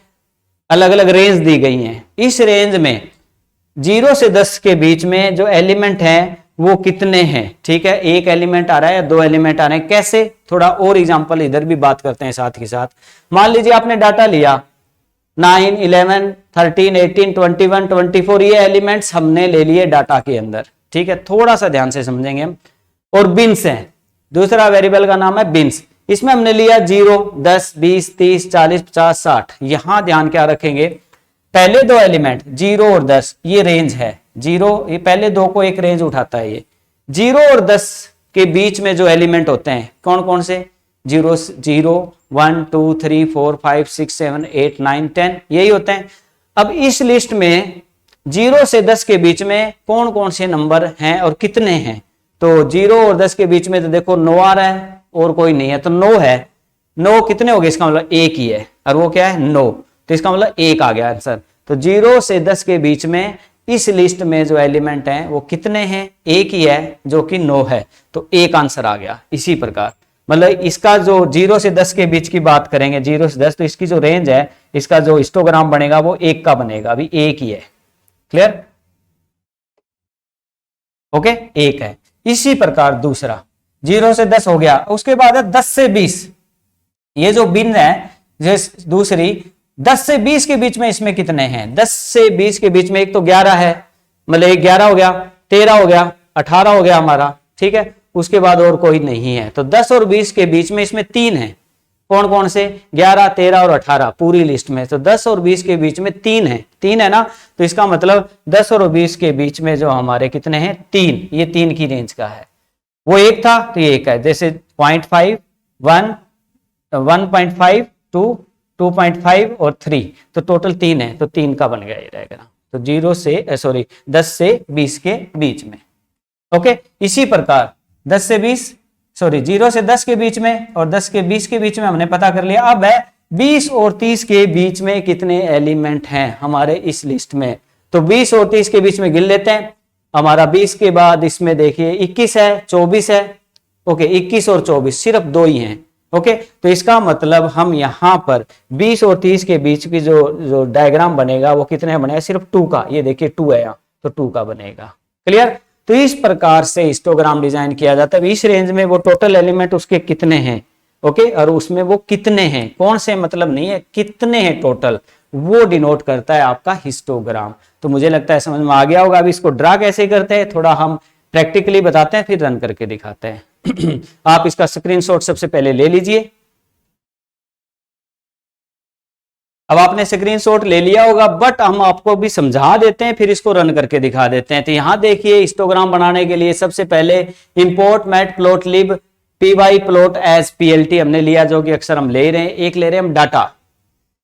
अलग अलग रेंज दी गई हैं। इस रेंज में 0 से 10 के बीच में जो एलिमेंट हैं वो कितने हैं। ठीक है, एक एलिमेंट आ रहा है या 2 एलिमेंट आ रहे हैं, कैसे, थोड़ा और एग्जांपल इधर भी बात करते हैं साथ के साथ। मान लीजिए आपने डाटा लिया 9, 11, 13, 18, 21, 24, ये एलिमेंट्स हमने ले लिए डाटा के अंदर। ठीक है, थोड़ा सा ध्यान से समझेंगे हम। और बिन्स हैं, दूसरा वेरिएबल का नाम है बिन्स। इसमें हमने लिया 0, 10, 20, 30, 40, 50, 60। यहां ध्यान क्या रखेंगे, पहले 2 एलिमेंट 0 और 10 ये रेंज है। 0 ये पहले 2 को एक रेंज उठाता है। ये 0 और 10 के बीच में जो एलिमेंट होते हैं कौन कौन से, 0, 1, 2, 3, 4, 5, 6, 7, 8, 9, 10 यही होते हैं। अब इस लिस्ट में 0 से 10 के बीच में कौन कौन से नंबर हैं और कितने हैं। तो 0 और 10 के बीच में तो देखो 9 आ रहा है और कोई नहीं है, तो 9 है। 9 कितने हो गए, इसका मतलब एक ही है, और वो क्या है 9, तो इसका मतलब एक आ गया आंसर। तो 0 से 10 के बीच में इस लिस्ट में जो एलिमेंट हैं वो कितने हैं, एक ही है जो कि 9 है, तो एक आंसर आ गया। इसी प्रकार मतलब इसका जो 0 से 10 के बीच की बात करेंगे, 0 से 10, तो इसकी जो रेंज है, इसका जो हिस्टोग्राम बनेगा वो एक का बनेगा, अभी एक ही है। क्लियर, ओके, एक है। इसी प्रकार दूसरा 0 से 10 हो गया, उसके बाद है 10 से 20। ये जो भिन्न है दूसरी 10 से 20 के बीच में इसमें कितने हैं, 10 से 20 के बीच में एक तो 11 है, मतलब 11 हो गया, 13 हो गया, 18 हो गया हमारा, ठीक है। उसके बाद और कोई नहीं है, तो 10 और 20 के बीच में इसमें 3 है। कौन कौन से, 11, 13 और 18 पूरी लिस्ट में, तो 10 और 20 के बीच में 3 है, 3 है ना। तो इसका मतलब 10 और 20 के बीच में जो हमारे कितने हैं, 3, ये 3 की रेंज का है। वो एक था तो ये एक है, जैसे 0.5, 1, 1.5, 2, 2.5 और 3, तो टोटल 3 है, तो 3 का बन गया ये डायग्राम। तो 0 से 10 से 20 के बीच में, ओके। इसी प्रकार 10 से 20, 0 से 10 के बीच में और 10 के 20 के बीच में हमने पता कर लिया। अब है 20 और 30 के बीच में कितने एलिमेंट हैं हमारे इस लिस्ट में, तो 20 और 30 के बीच में गिन लेते हैं। हमारा 20 के बाद इसमें देखिए 21 है, 24 है, ओके, 21 और 24 सिर्फ 2 ही हैं, ओके। तो इसका मतलब हम यहां पर 20 और 30 के बीच की जो डायग्राम बनेगा वो कितने बनेगा, सिर्फ 2 का, ये देखिए 2 है यहाँ, तो 2 का बनेगा। क्लियर, तो इस प्रकार से हिस्टोग्राम डिजाइन किया जाता है। इस रेंज में वो टोटल एलिमेंट उसके कितने हैं, ओके, और उसमें वो कितने हैं, कौन से मतलब नहीं है, कितने हैं टोटल, वो डिनोट करता है आपका हिस्टोग्राम। तो मुझे लगता है समझ में आ गया होगा। अब इसको ड्रा कैसे करते हैं थोड़ा हम प्रैक्टिकली बताते हैं, फिर रन करके दिखाते हैं। आप इसका स्क्रीनशॉट सबसे पहले ले लीजिए। अब आपने स्क्रीनशॉट ले लिया होगा, बट हम आपको भी समझा देते हैं, फिर इसको रन करके दिखा देते हैं। तो यहां देखिए हिस्टोग्राम बनाने के लिए सबसे पहले import matplotlib py-plot as plt हमने लिया, जो कि अक्सर हम ले रहे हैं। एक ले रहे हैं हम डाटा,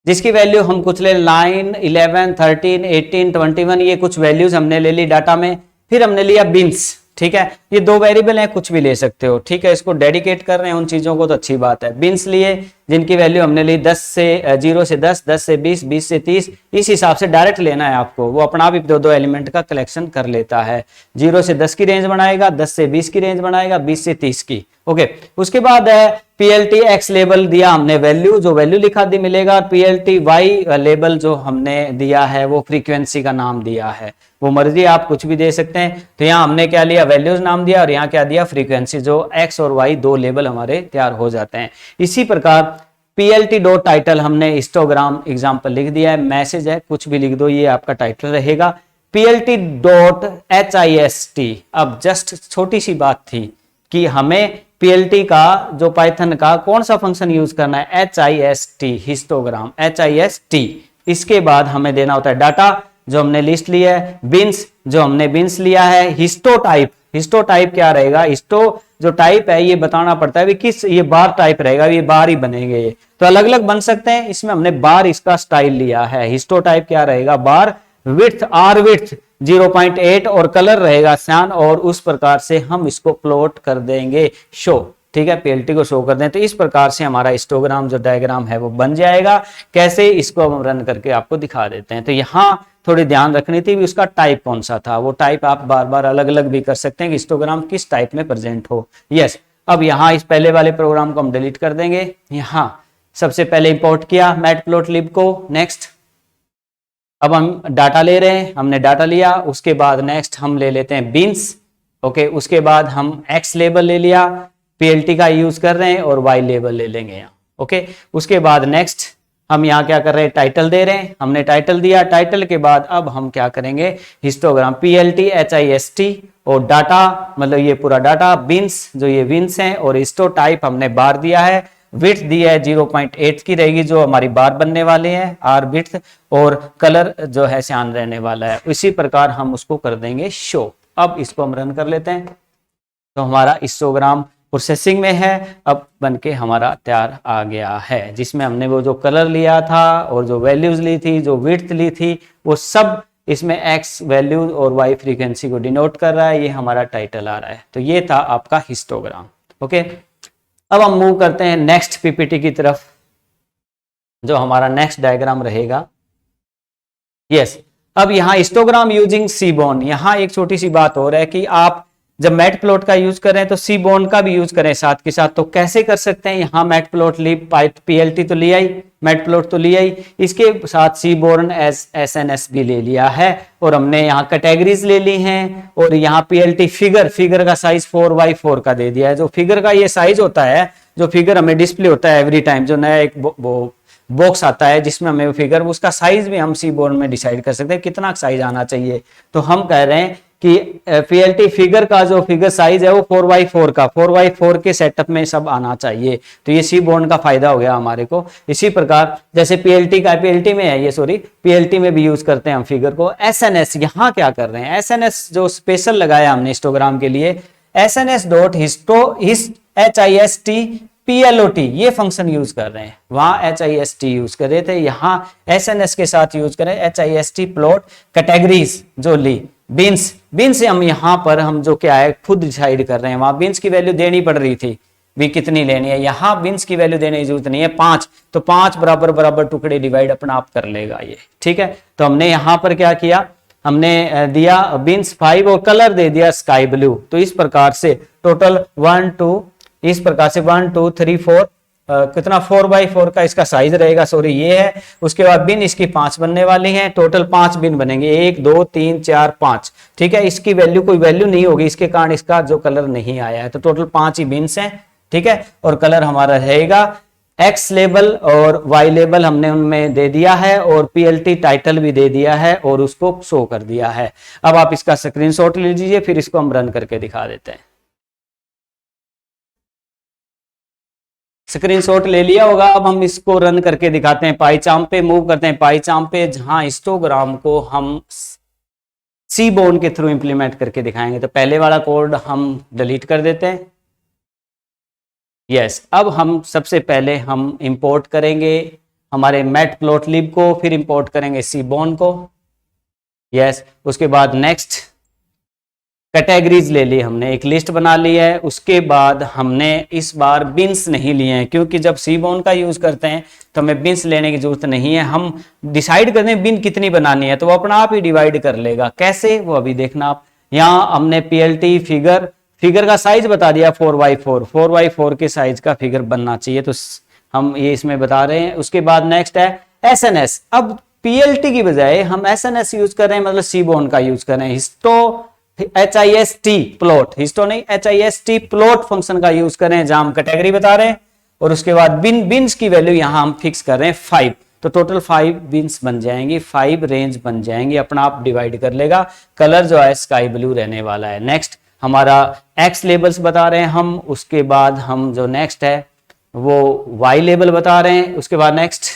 जिसकी वैल्यू हम कुछ ले 9, 11, 13, 18, 21, ये कुछ वैल्यूज हमने ले ली डाटा में। फिर हमने लिया बिन्स, ठीक है, ये 2 वेरिएबल हैं, कुछ भी ले सकते हो, ठीक है। इसको डेडिकेट कर रहे हैं उन चीजों को तो अच्छी बात है। बिन्स लिए जिनकी वैल्यू हमने ली 0 से 10, 10 से 20, 20 से 30, इस हिसाब से डायरेक्ट लेना है आपको, वो अपना भी 2 एलिमेंट का कलेक्शन कर लेता है। 0 से 10 की रेंज बनाएगा, 10 से 20 की रेंज बनाएगा, 20 से 30 की, ओके। उसके बाद है PLT X लेबल दिया हमने वैल्यू, जो वैल्यू लिखा दी मिलेगा। PLT Y लेबल जो हमने दिया है वो फ्रीक्वेंसी का नाम दिया है, वो मर्जी आप कुछ भी दे सकते हैं। तो यहाँ हमने क्या लिया, वैल्यूज नाम दिया, और यहाँ क्या दिया, फ्रीक्वेंसी, जो X और Y 2 लेबल हमारे तैयार हो जाते हैं। इसी प्रकार PLT डॉट टाइटल हमने हिस्टोग्राम एग्जाम्पल लिख दिया है, मैसेज है, कुछ भी लिख दो, ये आपका टाइटल रहेगा। PLT डॉट HIST, अब जस्ट छोटी सी बात थी कि हमें PLT का जो पाइथन का कौन सा फंक्शन यूज करना है, HIST, हिस्टोग्राम, HIST। इसके बाद हमें देना होता है डाटा, जो हमने लिस्ट लिया है, बिन्स, जो हमने बिन्स लिया है, हिस्टो टाइप, हिस्टो टाइप क्या रहेगा, हिस्टो जो टाइप है ये बताना पड़ता है किस, ये बार टाइप रहेगा, ये बार ही बनेंगे, ये तो अलग अलग बन सकते हैं, इसमें हमने बार इसका स्टाइल लिया है। हिस्टो टाइप क्या रहेगा, बार, विड्थ, आर विड्थ 0.8 और कलर रहेगा स्यान, और उस प्रकार से हम इसको प्लॉट कर देंगे शो, ठीक है, PLT को शो कर दें। तो इस प्रकार से हमारा हिस्टोग्राम जो डायग्राम है वो बन जाएगा। कैसे, इसको हम रन करके आपको दिखा देते हैं। तो यहाँ थोड़ी ध्यान रखनी थी भी उसका टाइप कौन सा था, वो टाइप आप बार बार अलग अलग भी कर सकते हैं कि हिस्टोग्राम किस टाइप में प्रेजेंट हो। यस, अब यहाँ इस पहले वाले प्रोग्राम को हम डिलीट कर देंगे। यहाँ सबसे पहले इंपोर्ट किया मैटप्लोटलिब को, नेक्स्ट। अब हम डाटा ले रहे हैं, हमने डाटा लिया, उसके बाद नेक्स्ट हम ले लेते हैं बिन्स, ओके। उसके बाद हम X लेबल ले लिया, PLT का यूज कर रहे हैं, और Y लेबल ले लेंगे यहाँ, ओके। उसके बाद नेक्स्ट हम यहाँ क्या कर रहे हैं, टाइटल दे रहे हैं, हमने टाइटल दिया। टाइटल के बाद अब हम क्या करेंगे, हिस्टोग्राम PLT HIST और डाटा, मतलब ये पूरा डाटा, बिन्स, जो ये बिन्स हैं, और हिस्टो टाइप हमने बार दिया है, विड्थ दिया है 0.8 की रहेगी, जो हमारी बार बनने वाले हैं, आर विड्थ, और कलर जो है श्यान रहने वाला है। इसी प्रकार हम उसको कर देंगे शो। अब इसको हम रन कर लेते हैं, तो हमारा हिस्टोग्राम प्रोसेसिंग में है, अब बनके हमारा तैयार आ गया है, जिसमें हमने वो जो कलर लिया था और जो वैल्यूज ली थी, जो विड्थ ली थी, वो सब इसमें एक्स वैल्यू और वाई फ्रीक्वेंसी को डिनोट कर रहा है, ये हमारा टाइटल आ रहा है। तो ये था आपका हिस्टोग्राम। ओके, अब हम मूव करते हैं नेक्स्ट पीपीटी की तरफ, जो हमारा नेक्स्ट डायग्राम रहेगा। यस, अब यहाँ हिस्टोग्राम यूजिंग सीबोन, यहाँ एक छोटी सी बात हो रहा है कि आप जब मैट प्लॉट का यूज करें तो सीबोन का भी यूज करें साथ के साथ। तो कैसे कर सकते हैं, यहाँ मैट प्लॉट लिब पीएलटी तो लिया ही, मैट प्लॉट तो लिया ही, इसके साथ सीबोर्न एस एसएनएस भी ले लिया है, और हमने यहाँ कैटेगरीज ले ली हैं, और यहाँ पीएलटी फिगर का साइज 4x4 का दे दिया है। जो फिगर का ये साइज होता है, जो फिगर हमें डिस्प्ले होता है एवरी टाइम, जो नया एक बॉक्स आता है जिसमें हमें फिगर, उसका साइज भी हम सीबोर्न में डिसाइड कर सकते हैं कितना साइज आना चाहिए। तो हम कह रहे हैं कि पीएलटी फिगर का जो फिगर साइज है वो 4x4 का, 4x4 के सेटअप में सब आना चाहिए। तो ये सीबोर्न का फायदा हो गया हमारे को। इसी प्रकार जैसे पीएलटी का, पीएलटी में है ये, सॉरी पीएलटी में भी यूज करते हैं हम फिगर को। एसएनएस यहाँ क्या कर रहे हैं, एसएनएस जो स्पेशल लगाया हमने हिस्टोग्राम के लिए, एसएनएस डॉट HIST PLOT ये फंक्शन यूज कर रहे हैं। वहां HIST यूज कर रहे थे, यहाँ एसएनएस के साथ यूज करें HIST प्लॉट कैटेगरीज जो ली बिन्स से हम यहाँ पर हम जो क्या है खुद डिसाइड कर रहे हैं। वहां बिन्स की वैल्यू देनी पड़ रही थी भी कितनी लेनी है, यहाँ बिन्स की वैल्यू देने की जरूरत नहीं है, 5, तो 5 बराबर टुकड़े डिवाइड अपना आप कर लेगा ये, ठीक है। तो हमने यहाँ पर क्या किया, हमने दिया बिन्स 5 और कलर दे दिया स्काई ब्लू। तो इस प्रकार से टोटल 1 2 इस प्रकार से 1 2 3 4 कितना 4x4 का इसका साइज रहेगा, सॉरी ये है। उसके बाद बिन इसकी 5 बनने वाली हैं, टोटल 5 बिन बनेंगे, 1 2 3 4 5, ठीक है। इसकी वैल्यू कोई वैल्यू नहीं होगी, इसके कारण इसका जो कलर नहीं आया है। तो टोटल 5 ही बिन्स हैं, ठीक है। और कलर हमारा रहेगा एक्स लेबल और वाई लेबल हमने उनमें दे दिया है, और पीएलटी टाइटल भी दे दिया है और उसको शो कर दिया है। अब आप इसका स्क्रीनशॉट ले लीजिए, फिर इसको हम रन करके दिखा देते हैं। स्क्रीनशॉट ले लिया होगा, अब हम इसको रन करके दिखाते हैं। पाईचार्म पे मूव करते हैं, पाईचार्म पे जहां हिस्टोग्राम को हम सीबोर्न के थ्रू इंप्लीमेंट करके दिखाएंगे। तो पहले वाला कोड हम डिलीट कर देते हैं। यस, अब हम सबसे पहले हम इंपोर्ट करेंगे हमारे मैट प्लॉट लिब को, फिर इंपोर्ट करेंगे सीबोर्न को। यस, उसके बाद नेक्स्ट कैटेगरीज ले ली, हमने एक लिस्ट बना ली है। उसके बाद हमने इस बार बिन्स नहीं लिए हैं, क्योंकि जब सीबोर्न का यूज करते हैं तो हमें बिन्स लेने की जरूरत नहीं है। हम डिसाइड करते हैं बिन कितनी बनानी है, तो वो अपना आप ही डिवाइड कर लेगा। कैसे, वो अभी देखना आप। यहाँ हमने पीएलटी फिगर का साइज बता दिया 4x4 के साइज का फिगर बनना चाहिए, तो हम ये इसमें बता रहे हैं। उसके बाद नेक्स्ट है एसएनएस। अब पीएलटी की बजाय हम एसएनएस यूज कर रहे हैं, मतलब सीबोर्न का यूज कर रहे हैं। HIST प्लॉट, हिस्टो नहीं, HIST प्लॉट फंक्शन का यूज करें, जहां हम कैटेगरी बता रहे हैं। और उसके बाद बिन्स की वैल्यू यहां हम फिक्स कर रहे हैं 5, तो टोटल 5 बिन्स बन जाएंगी, 5 रेंज बन जाएंगी, अपना आप डिवाइड कर लेगा। कलर जो है स्काई ब्लू रहने वाला है। नेक्स्ट हमारा एक्स लेबल्स बता रहे हैं हम, उसके बाद हम जो नेक्स्ट है वो वाई लेबल बता रहे हैं। उसके बाद नेक्स्ट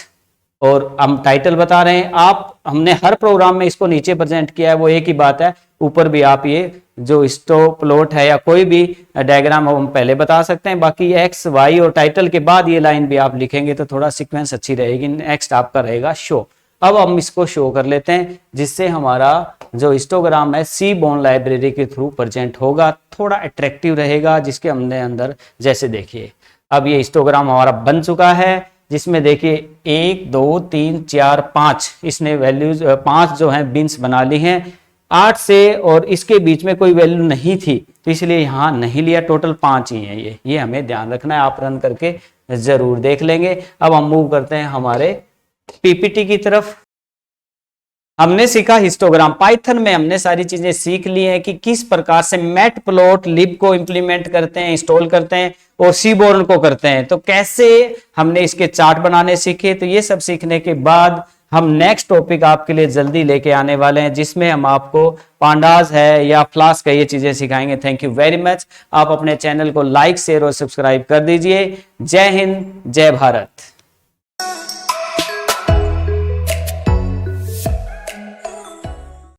और हम टाइटल बता रहे हैं। आप हमने हर प्रोग्राम में इसको नीचे प्रेजेंट किया है, वो एक ही बात है। ऊपर भी आप ये जो हिस्टो प्लॉट है या कोई भी डायग्राम हो हम पहले बता सकते हैं। बाकी एक्स वाई और टाइटल के बाद ये लाइन भी आप लिखेंगे तो थोड़ा सीक्वेंस अच्छी रहेगी। नेक्स्ट आपका रहेगा शो। अब हम इसको शो कर लेते हैं, जिससे हमारा जो हिस्टोग्राम है सीबोर्न लाइब्रेरी के थ्रू प्रेजेंट होगा, थोड़ा अट्रैक्टिव रहेगा। जिसके हमने अंदर जैसे देखिए अब ये हिस्टोग्राम हमारा बन चुका है, जिसमें देखिए 1 2 3 4 5 इसने वैल्यूज 5 जो है बिन्स बना ली हैं। 8 से और इसके बीच में कोई वैल्यू नहीं थी, तो इसलिए यहाँ नहीं लिया। टोटल 5 ही है ये हमें ध्यान रखना है। आप रन करके जरूर देख लेंगे। अब हम मूव करते हैं हमारे पीपीटी की तरफ। हमने सीखा हिस्टोग्राम। पाइथन में हमने सारी चीजें सीख ली हैं कि किस प्रकार से मैट प्लॉट लिब को इंप्लीमेंट करते हैं, इंस्टॉल करते हैं और सीबोर्न को करते हैं। तो कैसे हमने इसके चार्ट बनाने सीखे। तो ये सब सीखने के बाद हम नेक्स्ट टॉपिक आपके लिए जल्दी लेके आने वाले हैं, जिसमें हम आपको पांडास है या फ्लास्क है ये चीजें सिखाएंगे। Thank you very much. आप अपने चैनल को लाइक शेयर और सब्सक्राइब कर दीजिए। जय हिंद, जय भारत।